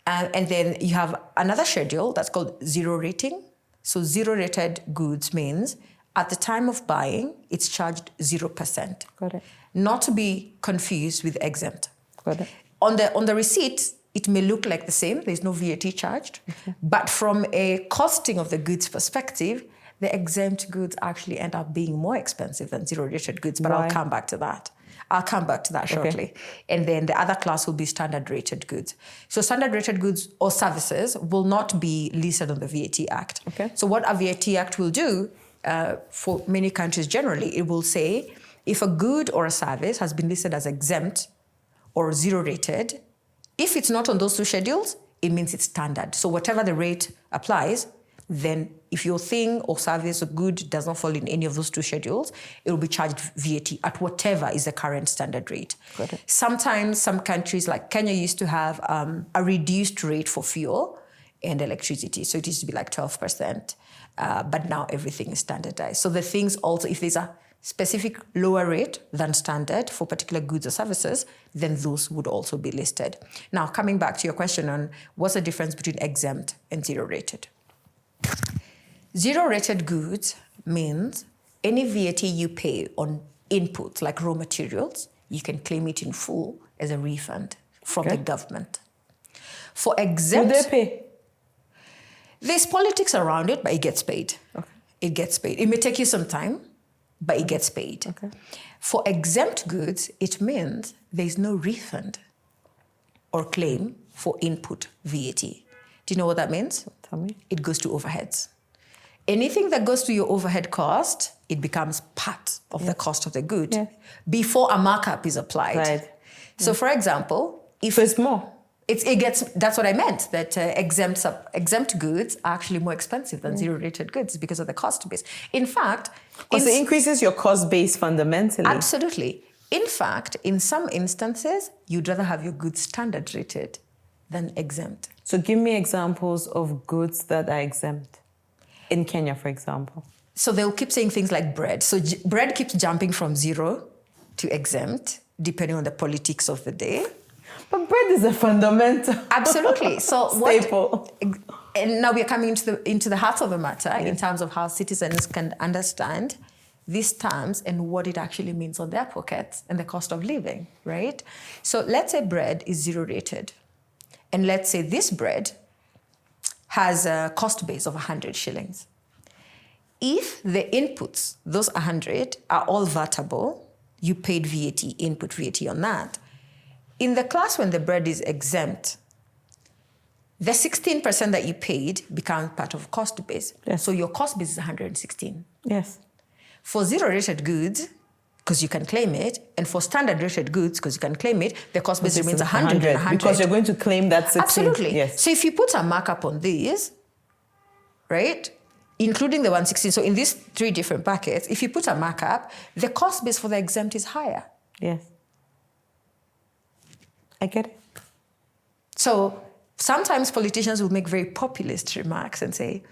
And then you have another schedule that's called zero rating. So zero rated goods means at the time of buying, it's charged 0%. Got it. Not to be confused with exempt. Got it. On the receipt, it may look like the same. There's no VAT charged. Okay. But from a costing of the goods perspective, the exempt goods actually end up being more expensive than zero-rated goods, but Why? I'll come back to that. I'll come back to that shortly. And then the other class will be standard-rated goods. So standard-rated goods or services will not be listed on the VAT Act. Okay. So what a VAT Act will do for many countries generally, it will say if a good or a service has been listed as exempt or zero-rated, if it's not on those two schedules, it means it's standard. So whatever the rate applies, then if your thing or service or good does not fall in any of those two schedules, it will be charged VAT at whatever is the current standard rate. Got it. Sometimes some countries like Kenya used to have a reduced rate for fuel and electricity. So it used to be like 12%, but now everything is standardized. So the things also, if there's a specific lower rate than standard for particular goods or services, then those would also be listed. Now, coming back to your question on what's the difference between exempt and zero-rated. Zero-rated goods means any VAT you pay on inputs like raw materials, you can claim it in full as a refund from the government. For exempt... Do they pay? There's politics around it, but it gets paid. Okay. It gets paid. It may take you some time, but it gets paid. Okay. For exempt goods, it means there's no refund or claim for input VAT. Do you know what that means? Tell me. It goes to overheads. Anything that goes to your overhead cost, it becomes part of the cost of the good before a markup is applied. Right. So, for example, if So it's more. it gets, that's what I meant, that exempt goods are actually more expensive than zero-rated goods because of the cost base. In fact... Because it increases your cost base fundamentally. Absolutely. In fact, in some instances, you'd rather have your goods standard rated than exempt. So give me examples of goods that are exempt. In Kenya, for example. So they'll keep saying things like bread. So bread keeps jumping from zero to exempt, depending on the politics of the day. But bread is a fundamental. Absolutely. So staple. And now we're coming into the heart of the matter in terms of how citizens can understand these terms and what it actually means on their pockets and the cost of living, right? So let's say bread is zero-rated. And let's say this bread has a cost base of 100 shillings. If the inputs, those 100, are all vatable, you paid VAT, input VAT on that. In the class when the bread is exempt, the 16% that you paid becomes part of cost base. Yes. So your cost base is 116. Yes. For zero-rated goods, because you can claim it, and for standard-rated goods, because you can claim it, the cost base remains 100 and 100. Because you're going to claim that 16. Absolutely. Yes. So if you put a markup on these, right, including the 116, so in these three different buckets, if you put a markup, the cost base for the exempt is higher. Yes. I get it. So sometimes politicians will make very populist remarks and say,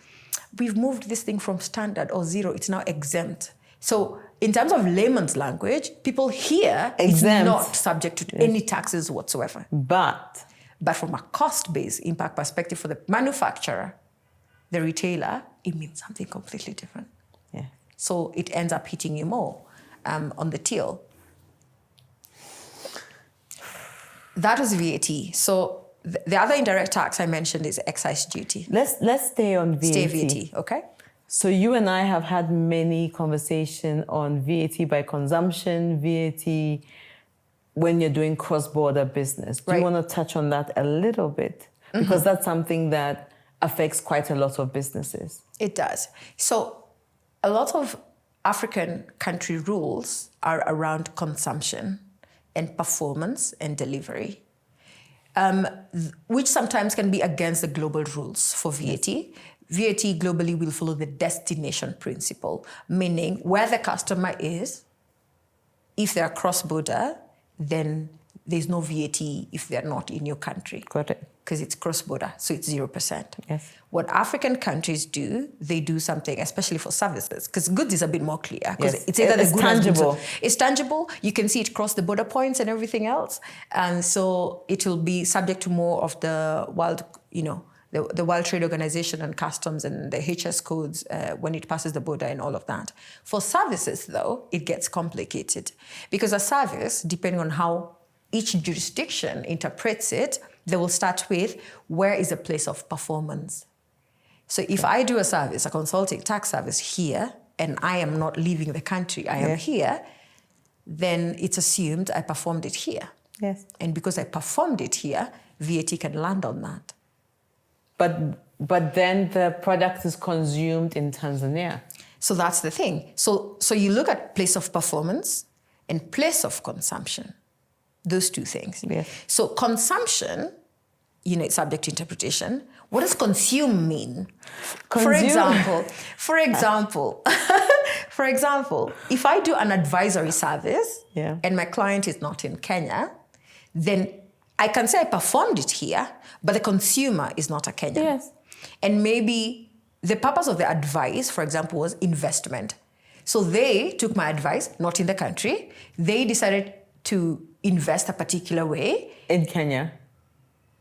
we've moved this thing from standard or zero, it's now exempt. So in terms of layman's language, people here it's not subject to any taxes whatsoever. But from a cost-based impact perspective for the manufacturer, the retailer, it means something completely different. yeah. So it ends up hitting you more on the till. That was VAT. So the other indirect tax I mentioned is excise duty. Let's stay on VAT. Stay VAT, okay? So you and I have had many conversations on VAT by consumption, VAT when you're doing cross-border business. Do you want to touch on that a little bit? Because that's something that affects quite a lot of businesses. It does. So a lot of African country rules are around consumption and performance and delivery, which sometimes can be against the global rules for VAT. VAT globally will follow the destination principle, meaning where the customer is, if they're cross-border, then there's no VAT if they're not in your country. Got it. Because it's cross-border, so it's 0%. Yes. What African countries do, they do something, especially for services, because goods is a bit more clear. Because it's either the good tangible. It's tangible. You can see it cross the border points and everything else, and so it will be subject to more of the World, the World Trade Organization and customs and the HS codes when it passes the border and all of that. For services, though, it gets complicated because a service, depending on how each jurisdiction interprets it, they will start with where is a place of performance. So if I do a service, a consulting tax service here, and I am not leaving the country, I am here, then it's assumed I performed it here. Yes. And because I performed it here, VAT can land on that. But then the product is consumed in Tanzania. So that's the thing. So you look at place of performance and place of consumption. Those two things. Yes. So consumption, it's subject to interpretation. What does consume mean? For example, if I do an advisory service and my client is not in Kenya, then I can say I performed it here, but the consumer is not a Kenyan. Yes. And maybe the purpose of the advice, for example, was investment. So they took my advice, not in the country. They decided to invest a particular way. In Kenya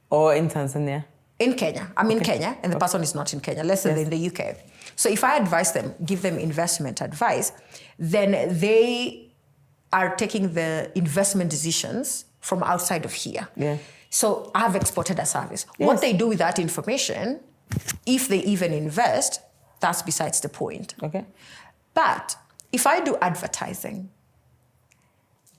or in Tanzania? In Kenya. I'm in Kenya, and the person is not in Kenya. Let's say they're in the UK. So if I advise them, give them investment advice, then they are taking the investment decisions from outside of here. Yeah. So I've exported a service. Yes. What they do with that information, if they even invest, that's besides the point. Okay. But if I do advertising,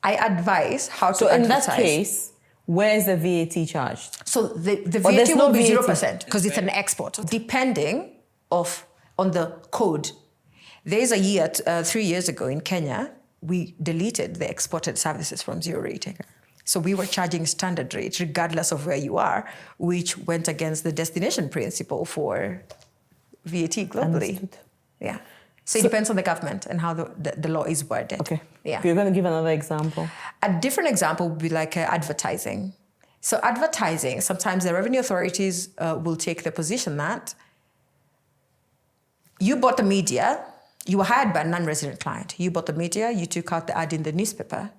I advise how to advertise. So in that case, where is the VAT charged? So the VAT will be 0% because it's an export. Depending on the code. There's a year, 3 years ago in Kenya, we deleted the exported services from zero rating. So we were charging standard rates regardless of where you are, which went against the destination principle for VAT globally. Understood. Yeah. So it depends on the government and how the law is worded. Okay. Yeah. You're going to give another example. A different example would be like advertising. So advertising, sometimes the revenue authorities will take the position that you bought the media, you were hired by a non-resident client. You bought the media, you took out the ad in the newspaper,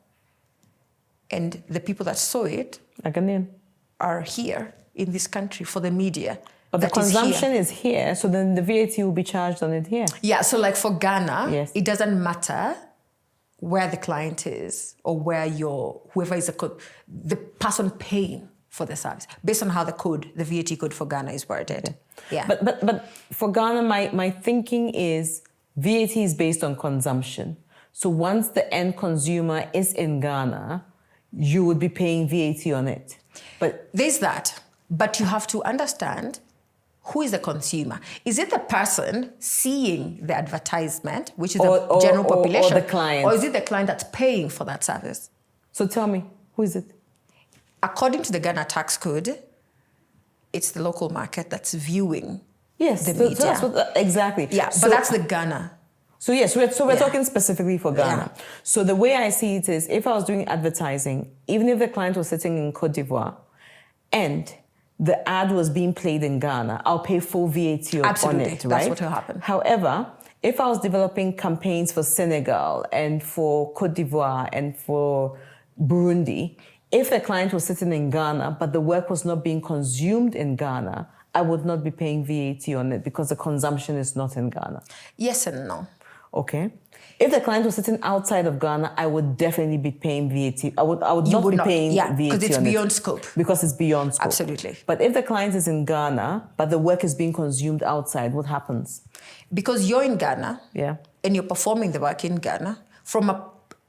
and the people that saw it are here in this country for the media. But the consumption is here, so then the VAT will be charged on it here. Yeah, so like for Ghana, it doesn't matter where the client is or where whoever is the person paying for the service, based on how the VAT code for Ghana is worded. Okay. Yeah. But for Ghana, my thinking is VAT is based on consumption. So once the end consumer is in Ghana, you would be paying VAT on it. But there's that. But you have to understand who is the consumer. Is it the person seeing the advertisement, which is the general population? Or the client? Or is it the client that's paying for that service? So tell me, who is it? According to the Ghana tax code, it's the local market that's viewing the media. So that's what, exactly. Yeah, but that's the Ghana. So yes, we're talking specifically for Ghana. Yeah. So the way I see it is, if I was doing advertising, even if the client was sitting in Cote d'Ivoire and the ad was being played in Ghana, I'll pay full VAT on it, right? That's what will happen. However, if I was developing campaigns for Senegal and for Cote d'Ivoire and for Burundi, if the client was sitting in Ghana, but the work was not being consumed in Ghana, I would not be paying VAT on it because the consumption is not in Ghana. Yes and no. Okay. If the client was sitting outside of Ghana, I would definitely be paying VAT. I would not be paying VAT because it's on beyond it. scope. Because it's beyond scope. Absolutely. But if the client is in Ghana, but the work is being consumed outside, what happens? Because you're in Ghana, and you're performing the work in Ghana,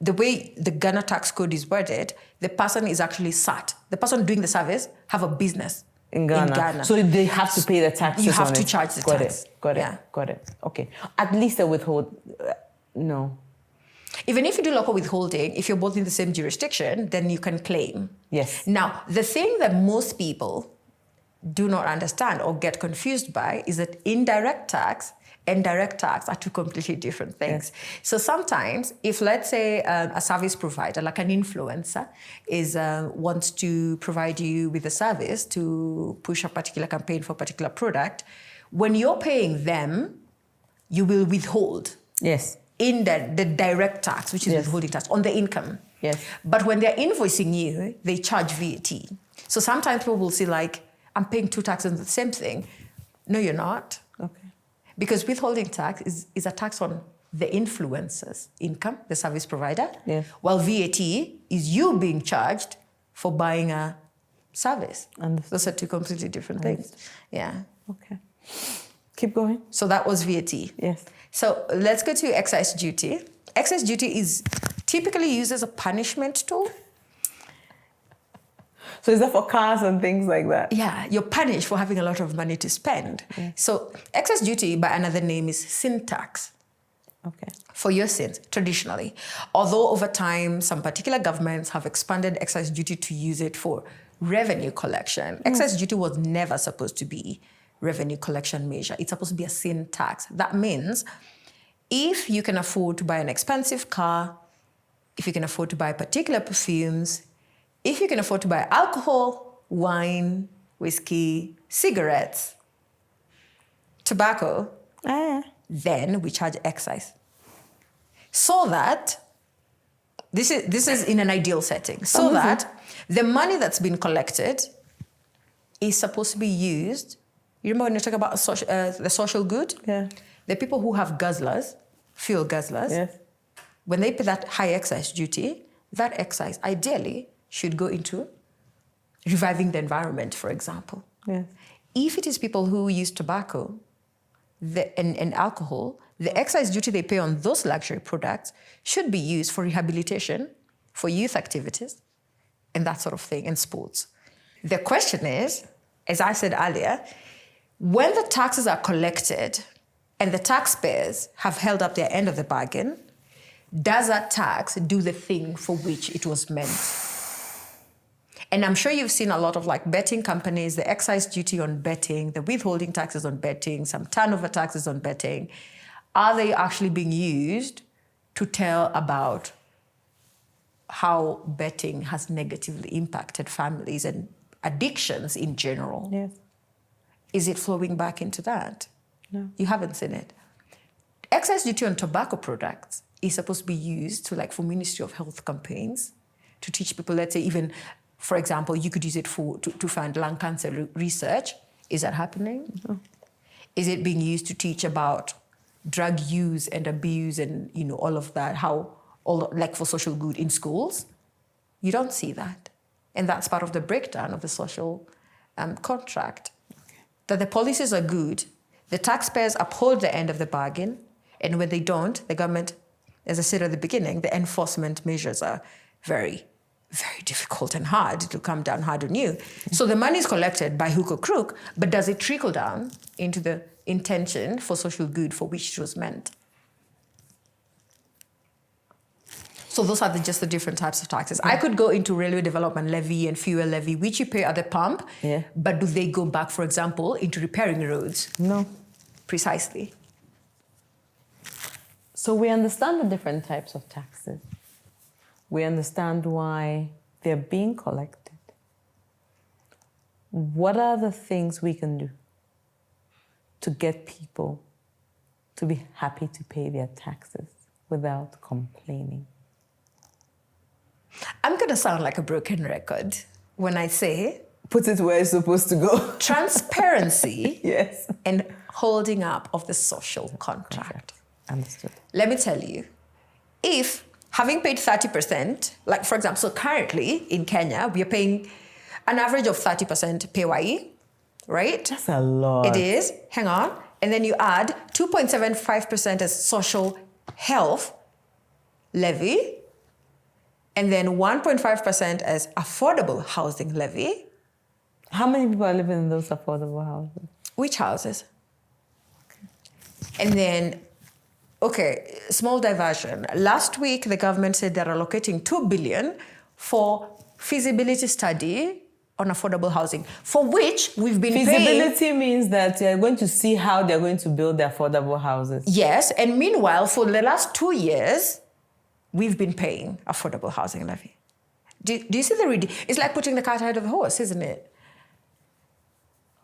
the way the Ghana tax code is worded, the person is actually sat. The person doing the service have a business in Ghana. So they have to pay the taxes. You have on to it. charge the tax. Got it. Okay. At least they withhold. No. Even if you do local withholding, if you're both in the same jurisdiction, then you can claim. Yes. Now, the thing that most people do not understand or get confused by is that indirect tax and direct tax are two completely different things. Yes. So sometimes, if let's say a service provider, like an influencer, wants to provide you with a service to push a particular campaign for a particular product, when you're paying them, you will withhold. Yes. In the direct tax, which is withholding tax, on the income. Yes. But when they're invoicing you, they charge VAT. So sometimes people will say, like, I'm paying two taxes on the same thing. No, you're not. Okay. Because withholding tax is a tax on the influencer's income, the service provider, while VAT is you being charged for buying a service. Understood. Those are two completely different things. Yeah. Okay. Keep going. So that was VAT. Yes. So let's go to excise duty. Excise duty is typically used as a punishment tool. So is that for cars and things like that? Yeah, you're punished for having a lot of money to spend. So excise duty, by another name, is sin tax. Okay. For your sins, traditionally. Although over time, some particular governments have expanded excise duty to use it for revenue collection. Excise duty was never supposed to be revenue collection measure. It's supposed to be a sin tax. That means if you can afford to buy an expensive car, if you can afford to buy particular perfumes, if you can afford to buy alcohol, wine, whiskey, cigarettes, tobacco, then we charge excise. So that, this is in an ideal setting, so that the money that's been collected is supposed to be used. You remember when you talk about the social good? Yeah. The people who have guzzlers, fuel guzzlers, Yes. when they pay that high excise duty, that excise ideally should go into reviving the environment, for example. Yes. If it is people who use tobacco and alcohol, the excise duty they pay on those luxury products should be used for rehabilitation, for youth activities, and that sort of thing, and sports. The question is, as I said earlier, when the taxes are collected and the taxpayers have held up their end of the bargain, does that tax do the thing for which it was meant? And I'm sure you've seen a lot of like betting companies, the excise duty on betting, the withholding taxes on betting, some turnover taxes on betting. Are they actually being used to tell about how betting has negatively impacted families and addictions in general? Yes. Is it flowing back into that? No. You haven't seen it. Excise duty on tobacco products is supposed to be used to, like, for Ministry of Health campaigns to teach people, let's say even, for example, you could use it to fund lung cancer research. Is that happening? No. Is it being used to teach about drug use and abuse and, you know, all of that, like for social good in schools? You don't see that. And that's part of the breakdown of the social contract. Okay. That the policies are good, the taxpayers uphold the end of the bargain, and when they don't, the government, as I said at the beginning, the enforcement measures are very, very difficult and hard to come down hard on you. So the money is collected by hook or crook, but does it trickle down into the intention for social good for which it was meant? So those are just the different types of taxes. I could go into railway development levy and fuel levy, which you pay at the pump, but do they go back, for example, into repairing roads? No. Precisely. So we understand the different types of taxes. We understand why they're being collected. What are the things we can do to get people to be happy to pay their taxes without complaining? I'm going to sound like a broken record when I say... Put it where it's supposed to go. Transparency. Yes. And holding up of the social contract. Understood. Let me tell you, if having paid 30%, like for example, so currently in Kenya, we are paying an average of 30% PAYE, right? That's a lot. It is. Hang on. And then you add 2.75% as social health levy, and then 1.5% as affordable housing levy. How many people are living in those affordable houses? Which houses? Okay. And then, okay, small diversion. Last week, the government said they're allocating $2 billion for feasibility study on affordable housing, for which we've been paying. Feasibility means that you're going to see how they're going to build the affordable houses. Yes, and meanwhile, for the last 2 years, we've been paying affordable housing levy. Do you see the... It's like putting the cart ahead of the horse, isn't it?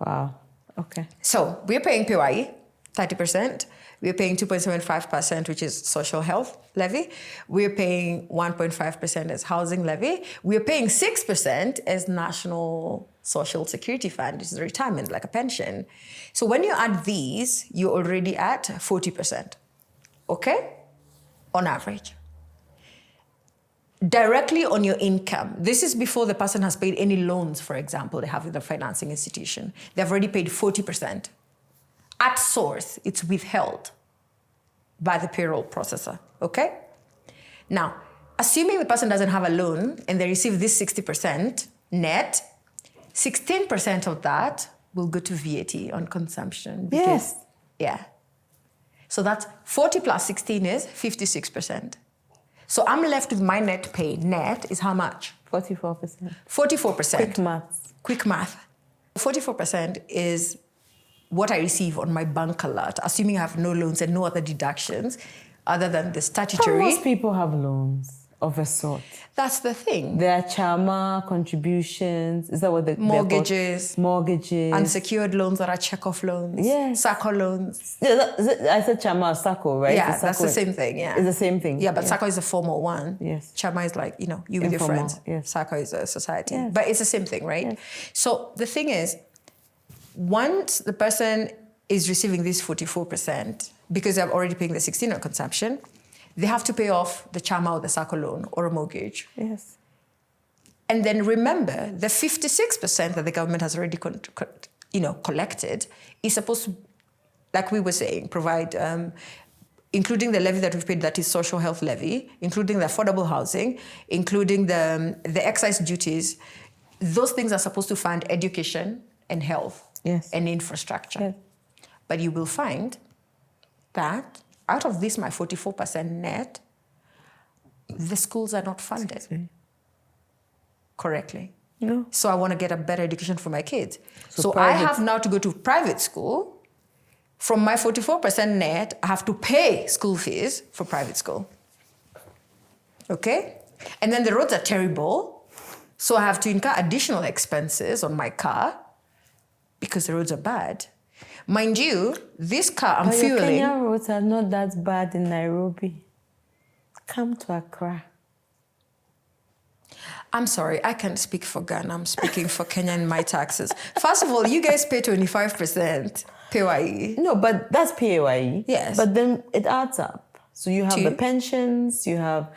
Wow. Okay. So we're paying PAYE, 30%. We're paying 2.75%, which is social health levy. We're paying 1.5% as housing levy. We're paying 6% as national social security fund, which is retirement, like a pension. So when you add these, you're already at 40%. Okay? On average. Directly on your income. This is before the person has paid any loans, for example, they have with the financing institution. They've already paid 40% at source, it's withheld by the payroll processor, okay? Now, assuming the person doesn't have a loan and they receive this 60% net, 16% of that will go to VAT on consumption. Because, Yes. Yeah. So that's 40 plus 16 is 56%. So I'm left with my net pay. Net is how much? 44%. 44%. Quick maths. Quick math. 44% is what I receive on my bank alert, assuming I have no loans and no other deductions other than the But statutory. most people have loans of a sort. That's the thing. There are chama contributions. Is that what they're called? Mortgages. Mortgages. Unsecured loans that are check-off loans. Yes. SACCO loans. Yeah, I said chama or sacco, right? Yeah, The that's the sacco- same thing, yeah. It's the same thing. Yeah, but SACCO is a formal one. Yes. Chama is like, you with your Informal, friends. yes. SACCO is a society. Yes. But it's the same thing, right? Yes. So the thing is, once the person is receiving this 44%, because they're already paying the 16 on consumption, they have to pay off the chama or the SACCO loan or a mortgage. Yes. And then remember, the 56% that the government has already collected is supposed to, like we were saying, provide, including the levy that we've paid, that is social health levy, including the affordable housing, including the excise duties. Those things are supposed to fund education and health Yes. and infrastructure. Yes. But you will find that out of this, my 44% net, the schools are not funded correctly. No. So I want to get a better education for my kids. So I private- have now to go to private school. From my 44% net, I have to pay school fees for private school. Okay? And then the roads are terrible. So I have to incur additional expenses on my car because the roads are bad. Mind you, this car I'm But your fueling. Kenyan roads are not that bad in Nairobi. Come to Accra. I'm sorry, I can't speak for Ghana. I'm speaking for Kenya and my taxes. First of all, you guys pay 25% PAYE. No, but that's PAYE. Yes. But then it adds up. So you have To- the pensions, you have,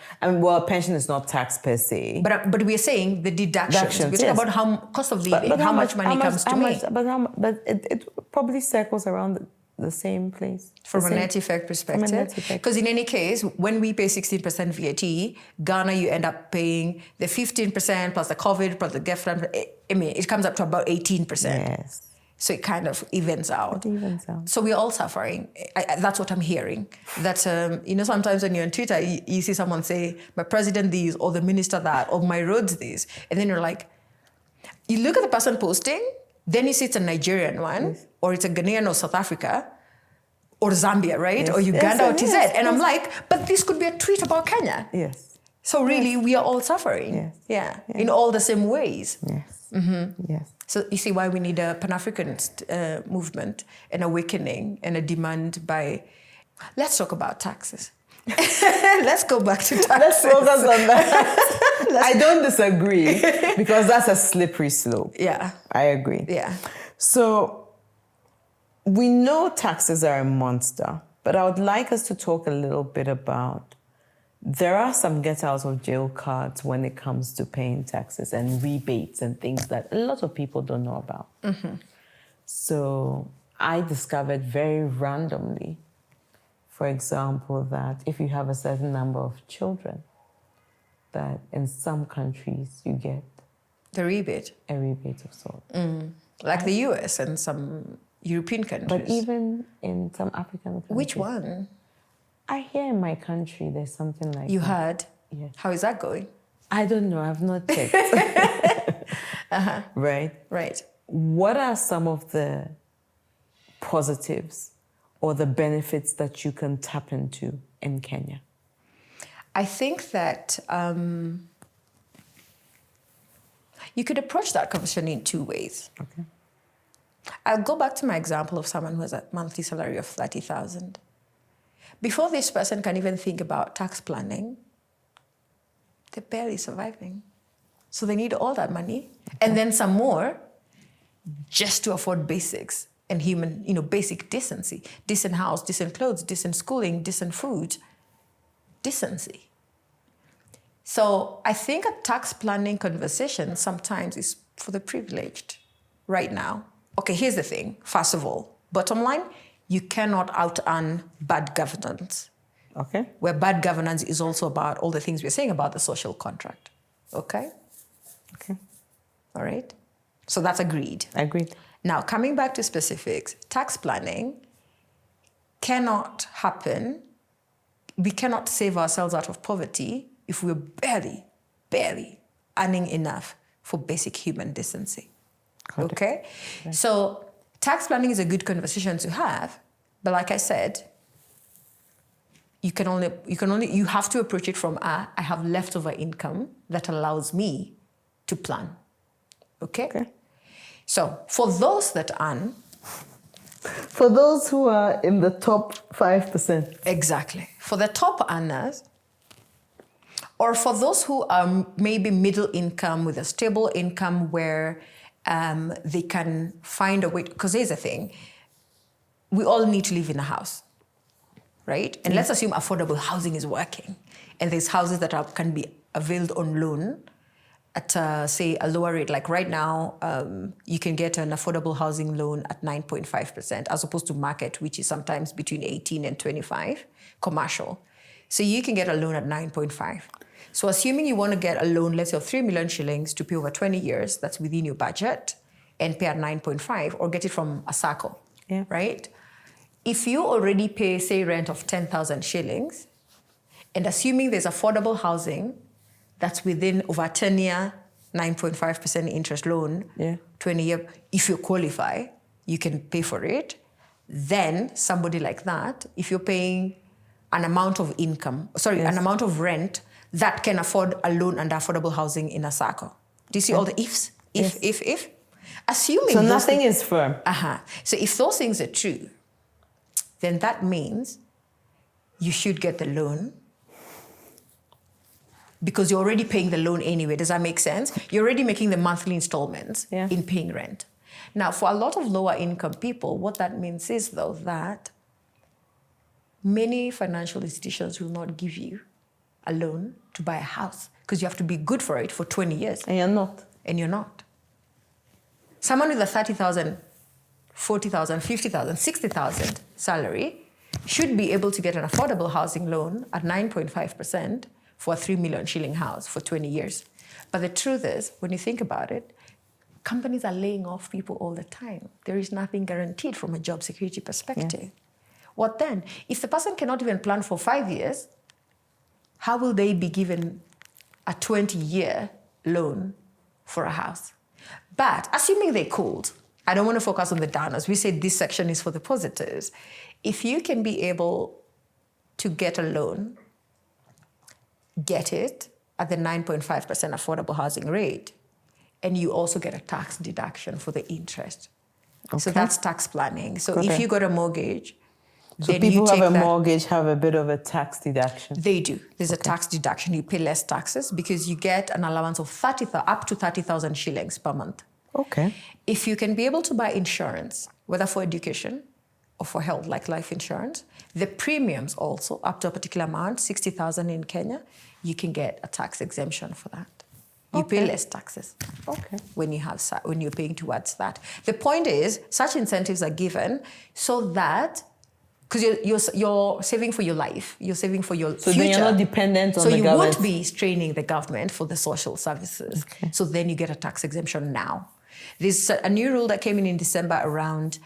pension is not tax per se. But we're saying the deductions. Deductions, We're talking yes. about how cost of living, how much money comes to me. But it probably circles around the same place. From The a same- net effect perspective. net effect. Because in any case, when we pay 16% VAT, Ghana, you end up paying the 15% plus the COVID plus the gift. I mean, it comes up to about 18%. Yes. So it kind of evens out. It evens out. So we're all suffering. That's what I'm hearing. That, sometimes when you're on Twitter, you see someone say, my president this, or the minister that, or my roads this. And then you're like, you look at the person posting, then you see it's a Nigerian one, Yes. or it's a Ghanaian or South Africa, or Zambia, right? Yes. Or Uganda Yes, or TZ. yes, and I'm yes. like, but this could be a tweet about Kenya. Yes. So really, we are all suffering. Yes. Yeah. Yes. In all the same ways. Yes. Yes. So you see why we need a Pan-African movement, an awakening, and a demand by... Let's talk about taxes. Let's go back to taxes. Let's focus on that. I don't disagree because that's a slippery slope. Yeah, I agree. yeah. So we know taxes are a monster, but I would like us to talk a little bit about there are some get out of jail cards when it comes to paying taxes and rebates and things that a lot of people don't know about. Mm-hmm. So I discovered very randomly, for example, that if you have a certain number of children, that in some countries you get The rebate, a rebate of sort. like the US and some European countries. But even in some African countries. Which one? I hear in my country there's something like You that. heard? Yes. How is that going? I don't know. I've not checked. Right? Right. What are some of the positives or the benefits that you can tap into in Kenya? I think that you could approach that conversation in two ways. Okay. I'll go back to my example of someone who has a monthly salary of 30,000. Before this person can even think about tax planning, they're barely surviving. So they need all that money and then some more just to afford basics and human, basic decency. Decent house, decent clothes, decent schooling, decent food, decency. So I think a tax planning conversation sometimes is for the privileged right now. Okay, here's the thing. First of all, bottom line, you cannot out-earn bad governance, Okay. where bad governance is also about all the things we're saying about the social contract. Okay? Okay. All right? So that's agreed. Agreed. Now, coming back to specifics, tax planning cannot happen. We cannot save ourselves out of poverty if we're barely earning enough for basic human decency. Okay? So tax planning is a good conversation to have, but like I said, you have to approach it from I have leftover income that allows me to plan. Okay? So for those that earn, for those who are in the top 5%. exactly. For the top earners, or for those who are maybe middle income with a stable income where they can find a way, because here's the thing, we all need to live in a house, right? And let's assume affordable housing is working, and there's houses that can be availed on loan at, say, a lower rate. Like right now, you can get an affordable housing loan at 9.5%, as opposed to market, which is sometimes between 18 and 25, commercial. So you can get a loan at 9.5. So assuming you want to get a loan, let's say of 3 million shillings to pay over 20 years, that's within your budget, and pay at 9.5, or get it from a SACCO, right? If you already pay, say, rent of 10,000 shillings, and assuming there's affordable housing that's within over 10-year, 9.5% interest loan, 20-year, if you qualify, you can pay for it. Then somebody like that, if you're paying an amount of income, an amount of rent that can afford a loan and affordable housing in a SACCO. Do you see all the ifs? If. Assuming so nothing is firm. So if those things are true, then that means you should get the loan because you're already paying the loan anyway. Does that make sense? You're already making the monthly installments in paying rent. Now, for a lot of lower income people, what that means is, though, that many financial institutions will not give you a loan to buy a house because you have to be good for it for 20 years. And you're not. And you're not. Someone with a 30,000, 40,000, 50,000, 60,000 salary should be able to get an affordable housing loan at 9.5% for a 3 million shilling house for 20 years. But the truth is, when you think about it, companies are laying off people all the time. There is nothing guaranteed from a job security perspective. What then? If the person cannot even plan for 5 years, how will they be given a 20-year loan for a house? But assuming they could, I don't want to focus on the downers. We say this section is for the positives. If you can be able to get a loan, get it at the 9.5% affordable housing rate, and you also get a tax deduction for the interest. So that's tax planning. So if you got a mortgage, so then people you who take have a that, mortgage have a bit of a tax deduction. They do. There's a tax deduction. You pay less taxes because you get an allowance of up to 30,000 shillings per month. Okay. If you can be able to buy insurance, whether for education or for health, like life insurance, the premiums also, up to a particular amount, 60,000 in Kenya, you can get a tax exemption for that. You pay less taxes when you're paying towards that. The point is, such incentives are given so that, because you're saving for your life, you're saving for your future. So then you're not dependent on the government. So you won't be straining the government for the social services. So then you get a tax exemption now. There's a new rule that came in December around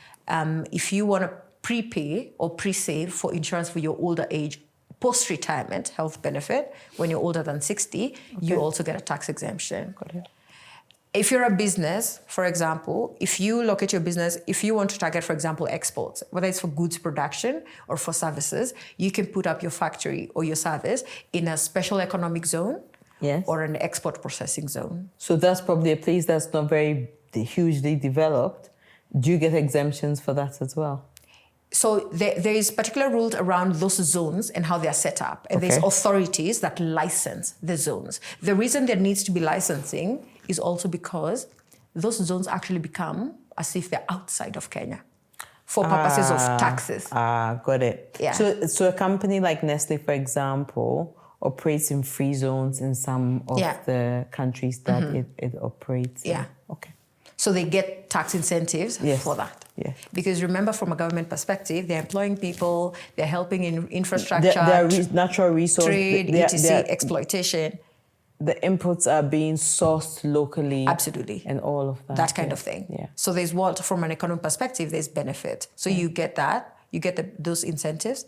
if you want to prepay or pre-save for insurance for your older age, post-retirement health benefit, when you're older than 60, you also get a tax exemption. Got it. If you're a business, for example, if you locate your business, if you want to target, for example, exports, whether it's for goods production or for services, you can put up your factory or your service in a special economic zone or an export processing zone. So that's probably a place that's not very hugely developed. Do you get exemptions for that as well? So there is particular rules around those zones and how they are set up. And there's authorities that license the zones. The reason there needs to be licensing is also because those zones actually become as if they're outside of Kenya for purposes of taxes. Got it. Yeah. So a company like Nestle, for example, operates in free zones in some of the countries that it operates in. Yeah. Okay. So they get tax incentives for that. Yeah. Because remember, from a government perspective, they're employing people, they're helping in infrastructure, There are natural resources. trade, etc., exploitation. The inputs are being sourced locally. Absolutely. And all of that. That kind of thing. Yeah. So there's what, from an economic perspective, there's benefit. So you get that, you get those incentives.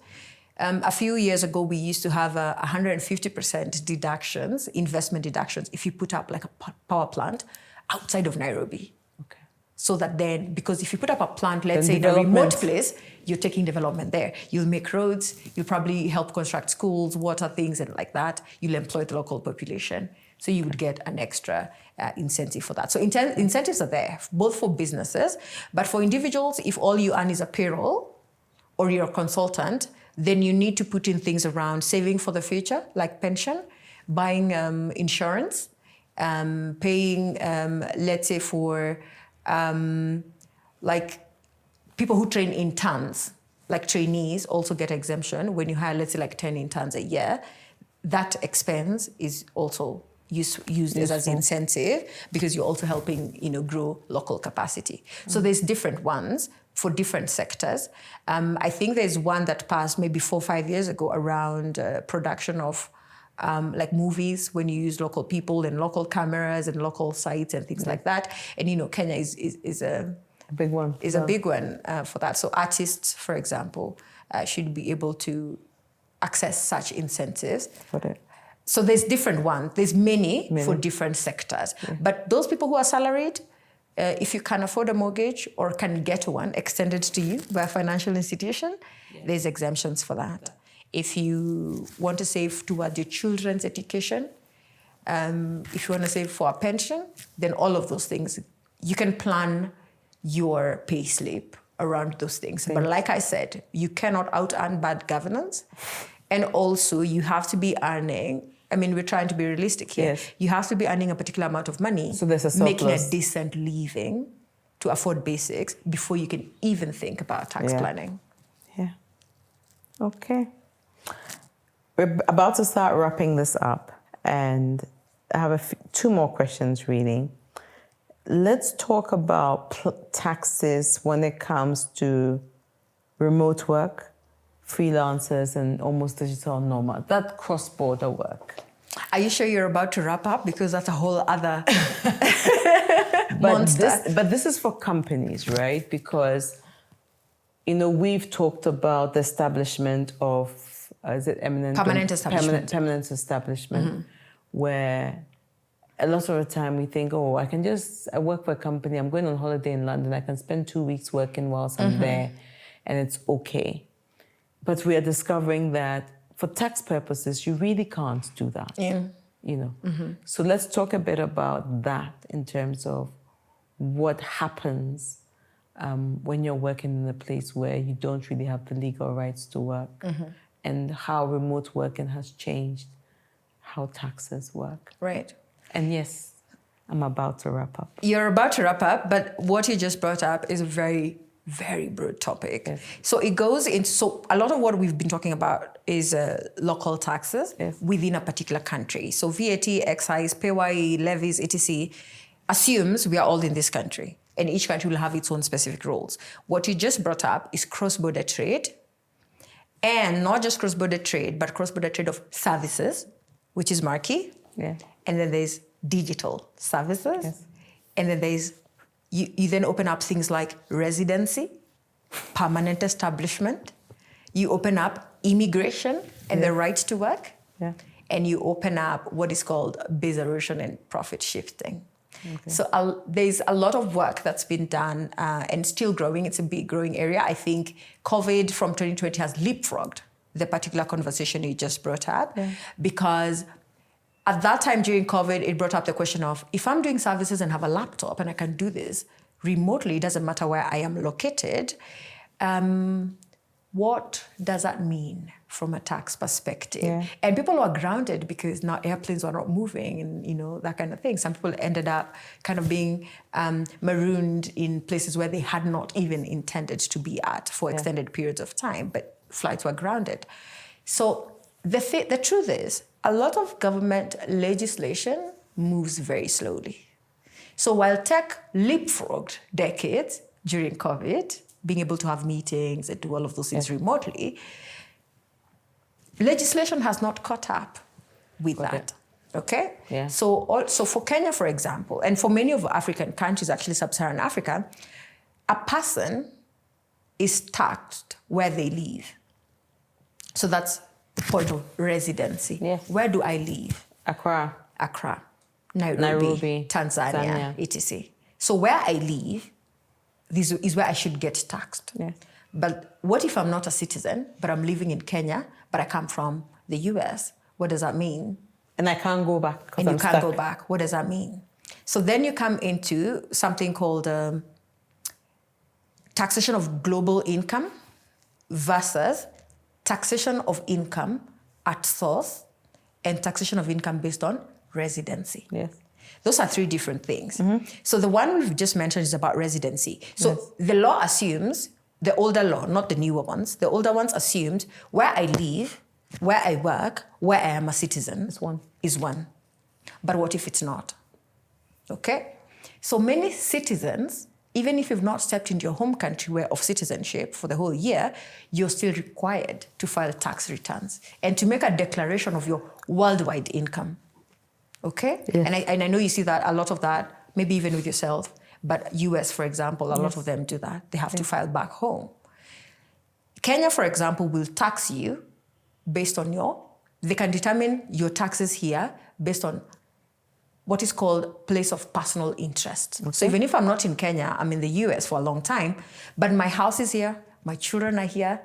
A few years ago, we used to have 150% deductions, investment deductions, if you put up like a power plant outside of Nairobi. Okay. So that then, because if you put up a plant, let's Then say in a remote place, you're taking development there. You'll make roads, you'll probably help construct schools, water things, and like that. You'll employ the local population. So you would get an extra incentive for that. So incentives are there, both for businesses, but for individuals, if all you earn is a payroll or you're a consultant, then you need to put in things around saving for the future, like pension, buying insurance, paying, let's say for like people who train interns, like trainees also get exemption when you hire, let's say, like 10 interns a year. That expense is also used as an incentive because you're also helping, grow local capacity. So there's different ones for different sectors. I think there's one that passed maybe 4 or 5 years ago around production of like movies, when you use local people and local cameras and local sites and things like that. And Kenya is a big one. Is a big one for that. So artists, for example, should be able to access such incentives. Got it. So there's different ones. There's many for different sectors. Yeah. But those people who are salaried, if you can afford a mortgage or can get one extended to you by a financial institution, there's exemptions for that. If you want to save toward your children's education, if you want to save for a pension, then all of those things, you can plan your pay slip around those things. But like I said, you cannot out-earn bad governance. And also you have to be earning, we're trying to be realistic here. Yes. You have to be earning a particular amount of money, so there's a surplus, making a decent living to afford basics before you can even think about tax planning. Yeah. Okay. We're about to start wrapping this up, and I have two more questions really. Let's talk about taxes when it comes to remote work, freelancers, and almost digital nomad, that cross-border work. Are you sure you're about to wrap up? Because that's a whole other monster. But this is for companies, right? Because, we've talked about the establishment of, permanent establishment. Permanent establishment, where a lot of the time we think, I work for a company, I'm going on holiday in London, I can spend 2 weeks working whilst I'm there, and it's okay. But we are discovering that for tax purposes, you really can't do that. Yeah. So let's talk a bit about that in terms of what happens when you're working in a place where you don't really have the legal rights to work, and how remote working has changed how taxes work. Right. And yes, I'm about to wrap up. You're about to wrap up, but what you just brought up is a very, very broad topic. Yes. So it goes into, so a lot of what we've been talking about is local taxes within a particular country. So VAT, excise, PAYE, levies, etc. assumes we are all in this country, and each country will have its own specific rules. What you just brought up is cross-border trade, and not just cross-border trade, but cross-border trade of services, which is marquee. Yeah. And then there's digital services. Yes. And then there's, you then open up things like residency, permanent establishment. You open up immigration and the right to work. Yeah. And you open up what is called base erosion and profit shifting. Okay. So there's a lot of work that's been done and still growing. It's a big growing area. I think COVID from 2020 has leapfrogged the particular conversation you just brought up, because at that time during COVID, it brought up the question of, if I'm doing services and have a laptop and I can do this remotely, it doesn't matter where I am located, what does that mean from a tax perspective? Yeah. And people are grounded because now airplanes are not moving and, that kind of thing. Some people ended up kind of being marooned in places where they had not even intended to be at for extended periods of time, but flights were grounded. So the truth is, a lot of government legislation moves very slowly. So while tech leapfrogged decades, during COVID, being able to have meetings and do all of those things remotely, legislation has not caught up with that. Okay? Yeah. So also for Kenya, for example, and for many of African countries, actually sub-Saharan Africa, a person is taxed where they live. So that's the point of residency. Yes. Where do I live? Accra. Nairobi, Tanzania, etc. So where I live, this is where I should get taxed. Yes. But what if I'm not a citizen, but I'm living in Kenya, but I come from the US? What does that mean? And I can't go back. And you can't go back. What does that mean? So then you come into something called taxation of global income versus taxation of income at source and taxation of income based on residency. Yes. Those are three different things. So the one we've just mentioned is about residency. So the law assumes, the older law, not the newer ones, the older ones assumed where I live, where I work, where I am a citizen is one. But what if it's not? Okay? So many citizens, even if you've not stepped into your home country of citizenship for the whole year, you're still required to file tax returns and to make a declaration of your worldwide income. Okay? Yes. And I know you see that, a lot of that, maybe even with yourself, but US, for example, a lot of them do that. They have to file back home. Kenya, for example, will tax you based on they can determine your taxes here based on what is called place of personal interest. Okay. So even if I'm not in Kenya, I'm in the US for a long time, but my house is here, my children are here,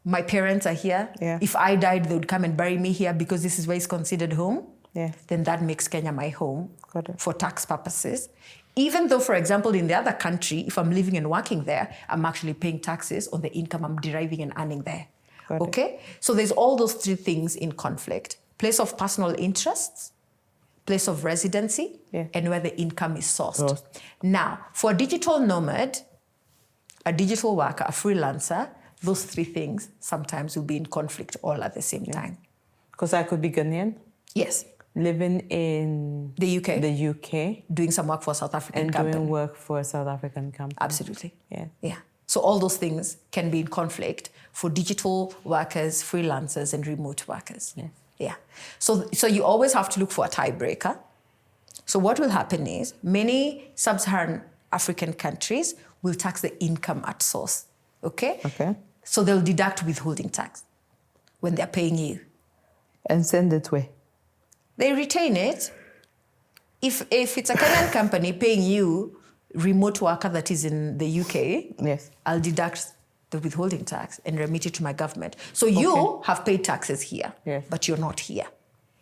my parents are here. Yeah. If I died, they would come and bury me here because this is where it's considered home. Yeah. Then that makes Kenya my home Got it. for tax purposes. Even though, for example, in the other country, if I'm living and working there, I'm actually paying taxes on the income I'm deriving and earning there. Got it. Okay? So there's all those three things in conflict. Place of personal interests, place of residency, and where the income is sourced. Now, for a digital nomad, a digital worker, a freelancer, those three things sometimes will be in conflict all at the same time. Because I could be Ghanaian. Yes. Living in the UK. Doing some work for a South African and company. doing work for a South African company. Absolutely. Yeah. So all those things can be in conflict for digital workers, freelancers, and remote workers. Yeah. So you always have to look for a tiebreaker. So what will happen is many sub-Saharan African countries will tax the income at source. Okay? So they'll deduct withholding tax when they're paying you. And send it where? They retain it. If it's a Kenyan company paying you remote worker that is in the UK, I'll deduct the withholding tax and remit it to my government. So you have paid taxes here, but you're not here.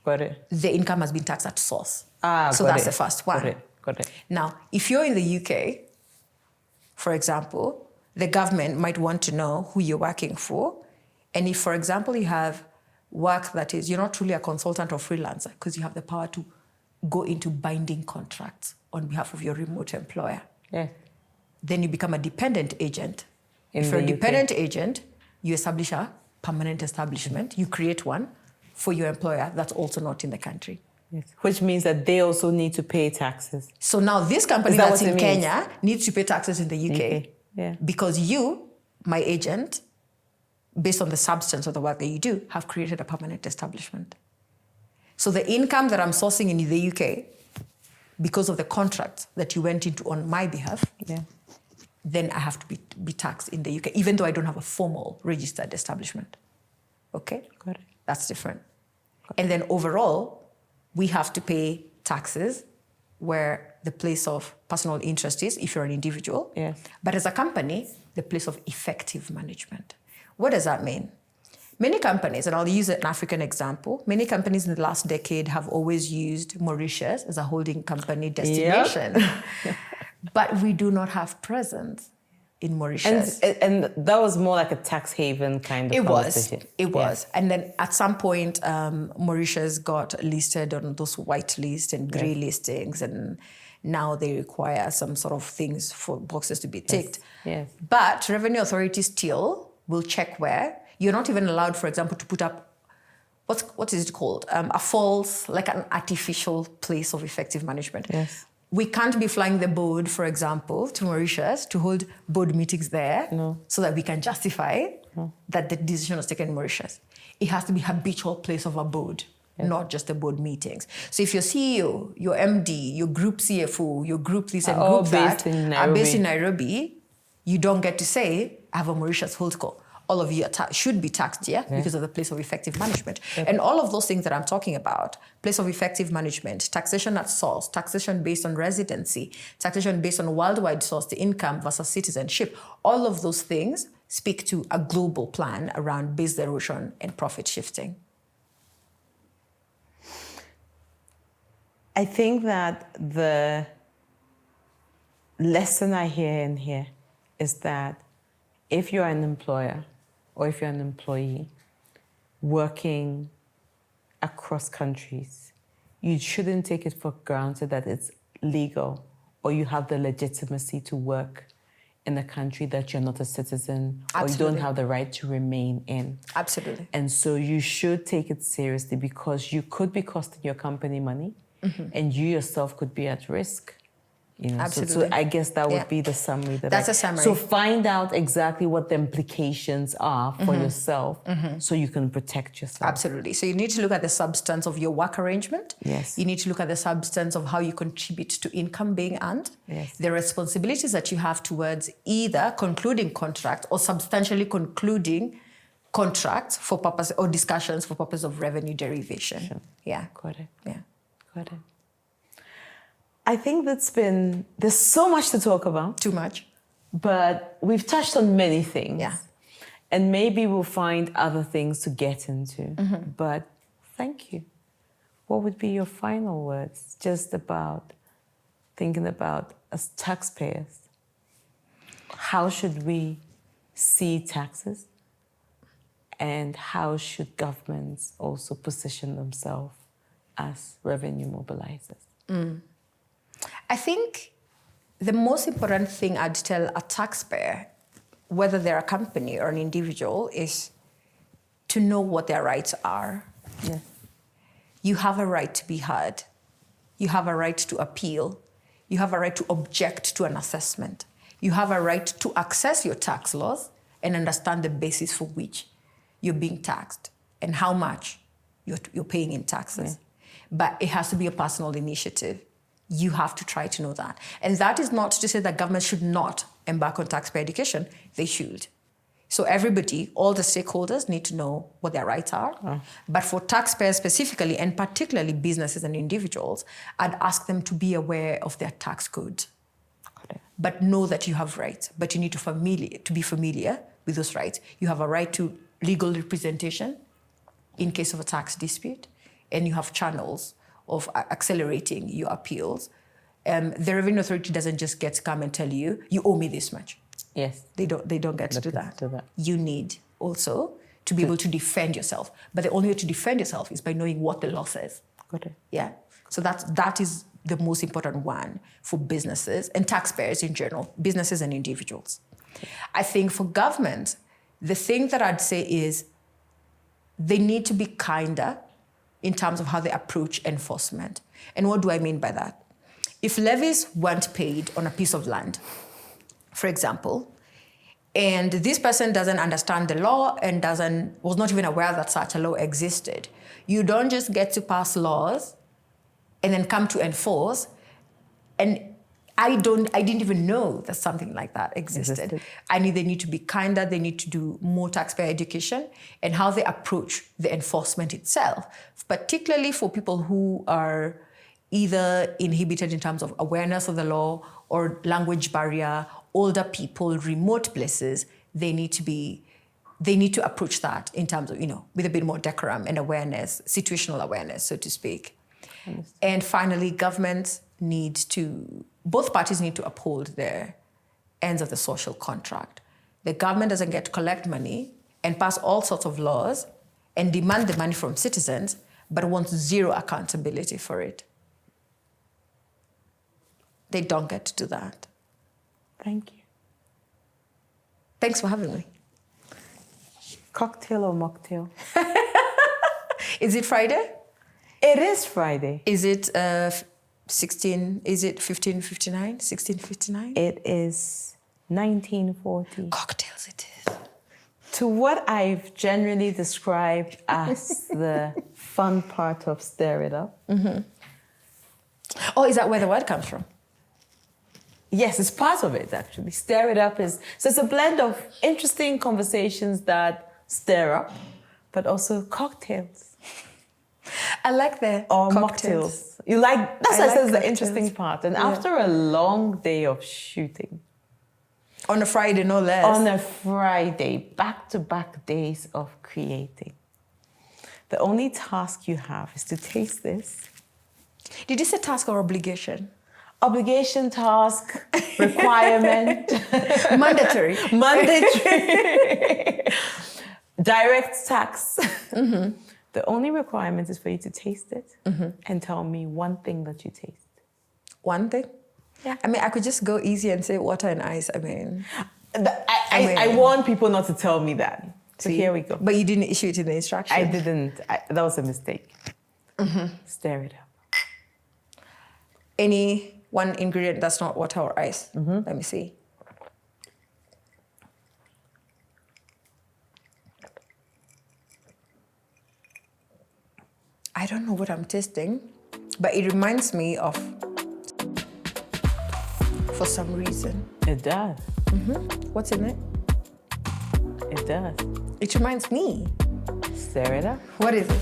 Got it. The income has been taxed at source. So got that's it. the first one. Got it. Now, if you're in the UK, for example, the government might want to know who you're working for. And if, for example, you have work that is, you're not truly a consultant or freelancer because you have the power to go into binding contracts on behalf of your remote employer. Then you become a dependent agent. If you're a dependent agent, you establish a permanent establishment. You create one for your employer that's also not in the country. Which means that they also need to pay taxes. So now this company that's in Kenya needs to pay taxes in the UK. Because you, my agent, based on the substance of the work that you do, have created a permanent establishment. So the income that I'm sourcing in the UK, because of the contract that you went into on my behalf, then I have to be taxed in the UK, even though I don't have a formal registered establishment. Okay? Got it. That's different. And then overall, we have to pay taxes where the place of personal interest is, if you're an individual. But as a company, the place of effective management. What does that mean? Many companies, and I'll use an African example, many companies in the last decade have always used Mauritius as a holding company destination. But we do not have presence in Mauritius. And that was more like a tax haven kind of conversation. It was. And then at some point, Mauritius got listed on those white lists and grey listings, and now they require some sort of things for boxes to be ticked. But revenue authorities still will check where. You're not even allowed, for example, to put up, what is it called? A false, like an artificial place of effective management. we can't be flying the board, for example, to Mauritius to hold board meetings there so that we can justify that the decision was taken in Mauritius. It has to be habitual place of abode, not just the board meetings. So if your CEO, your MD, your group CFO, your group this and all group that based are based in Nairobi, you don't get to say, I have a Mauritius holdco. All of you should be taxed, because of the place of effective management. And all of those things that I'm talking about, place of effective management, taxation at source, taxation based on residency, taxation based on worldwide source, the income versus citizenship, all of those things speak to a global plan around base erosion and profit shifting. I think that the lesson I hear in here is that if you're an employer or if you're an employee working across countries, you shouldn't take it for granted that it's legal or you have the legitimacy to work in a country that you're not a citizen or you don't have the right to remain in. Absolutely. And so you should take it seriously because you could be costing your company money and you yourself could be at risk. You know, Absolutely. so I guess that would be the summary. That's a summary. So find out exactly what the implications are for yourself so you can protect yourself. Absolutely. So you need to look at the substance of your work arrangement. Yes. You need to look at the substance of how you contribute to income being earned. Yes. The responsibilities that you have towards either concluding contract or substantially concluding contracts for purpose or discussions for purpose of revenue derivation. Sure. Yeah. Got it. Yeah. Got it. I think there's so much to talk about. Too much. But we've touched on many things. Yeah. And maybe we'll find other things to get into. But thank you. What would be your final words just about thinking about as taxpayers? How should we see taxes? And how should governments also position themselves as revenue mobilizers? I think the most important thing I'd tell a taxpayer, whether they're a company or an individual, is to know what their rights are. Yes. You have a right to be heard. You have a right to appeal. You have a right to object to an assessment. You have a right to access your tax laws and understand the basis for which you're being taxed and how much you're paying in taxes. But it has to be a personal initiative. You have to try to know that. And that is not to say that governments should not embark on taxpayer education. They should. So everybody, all the stakeholders need to know what their rights are. But for taxpayers specifically, and particularly businesses and individuals, I'd ask them to be aware of their tax code. But know that you have rights. But you need to be familiar with those rights. You have a right to legal representation in case of a tax dispute. And you have channels of accelerating your appeals. The Revenue Authority doesn't just get to come and tell you, you owe me this much. Yes. They don't get to do that. You need also to be able to defend yourself. But the only way to defend yourself is by knowing what the law says. Got it. Yeah. So that is the most important one for businesses and taxpayers in general, businesses and individuals. I think for government, the thing that I'd say is they need to be kinder in terms of how they approach enforcement. And what do I mean by that? If levies weren't paid on a piece of land, for example, and this person doesn't understand the law and was not even aware that such a law existed, you don't just get to pass laws and then come to enforce. And I didn't even know that something like that existed. They need to be kinder, they need to do more taxpayer education and how they approach the enforcement itself, particularly for people who are either inhibited in terms of awareness of the law or language barrier, older people, remote places. They need to approach that in terms of, with a bit more decorum and awareness, situational awareness, so to speak. And finally, both parties need to uphold their ends of the social contract. The government doesn't get to collect money and pass all sorts of laws and demand the money from citizens, but wants zero accountability for it. They don't get to do that. Thank you. Thanks for having me. Cocktail or mocktail? Is it Friday? It is Friday. Is it is it 1559? 1659? It is 1940. Cocktails it is. To what I've generally described as the fun part of Stir It Up. Oh, is that where the word comes from? Yes, it's part of it actually. Stir It Up is, so it's a blend of interesting conversations that stir up, but also cocktails. I like the Or cocktails. mocktails. You like, that's I like the cocktails. interesting part. And after a long day of shooting, On a Friday, no less. on a Friday, back-to-back days of creating, the only task you have is to taste this. Did you say task or obligation? Obligation, task, requirement, Mandatory. mandatory, direct tax. The only requirement is for you to taste it and tell me one thing that you taste. One thing? Yeah. I mean, I could just go easy and say water and ice. I mean, I want people not to tell me that. So see? here we go. But you didn't issue it in the instructions. I didn't. That was a mistake. Stir it up. Any one ingredient that's not water or ice. Let me see. I don't know what I'm tasting, but it reminds me of, for some reason. It does. What's in it? It does. It reminds me. Stir it up. What is it?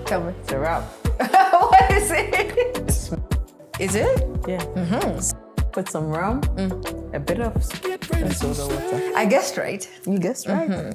Tell me. Stir up. What is it? Is it? Yeah. Put some rum, a bit of and soda water. I guessed right. You guessed right.